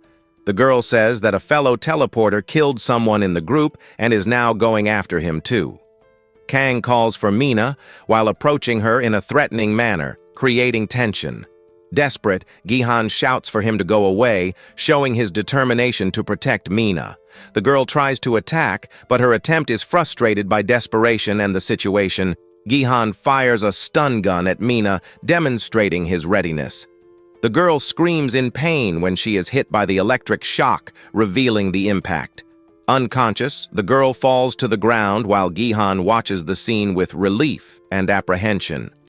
Speaker 1: The girl says that a fellow teleporter killed someone in the group and is now going after him too. Kang calls for Mina while approaching her in a threatening manner, creating tension. Desperate, Gihan shouts for him to go away, showing his determination to protect Mina. The girl tries to attack, but her attempt is frustrated by desperation and the situation. Gihan fires a stun gun at Mina, demonstrating his readiness. The girl screams in pain when she is hit by the electric shock, revealing the impact. Unconscious, the girl falls to the ground while Gihan watches the scene with relief and apprehension.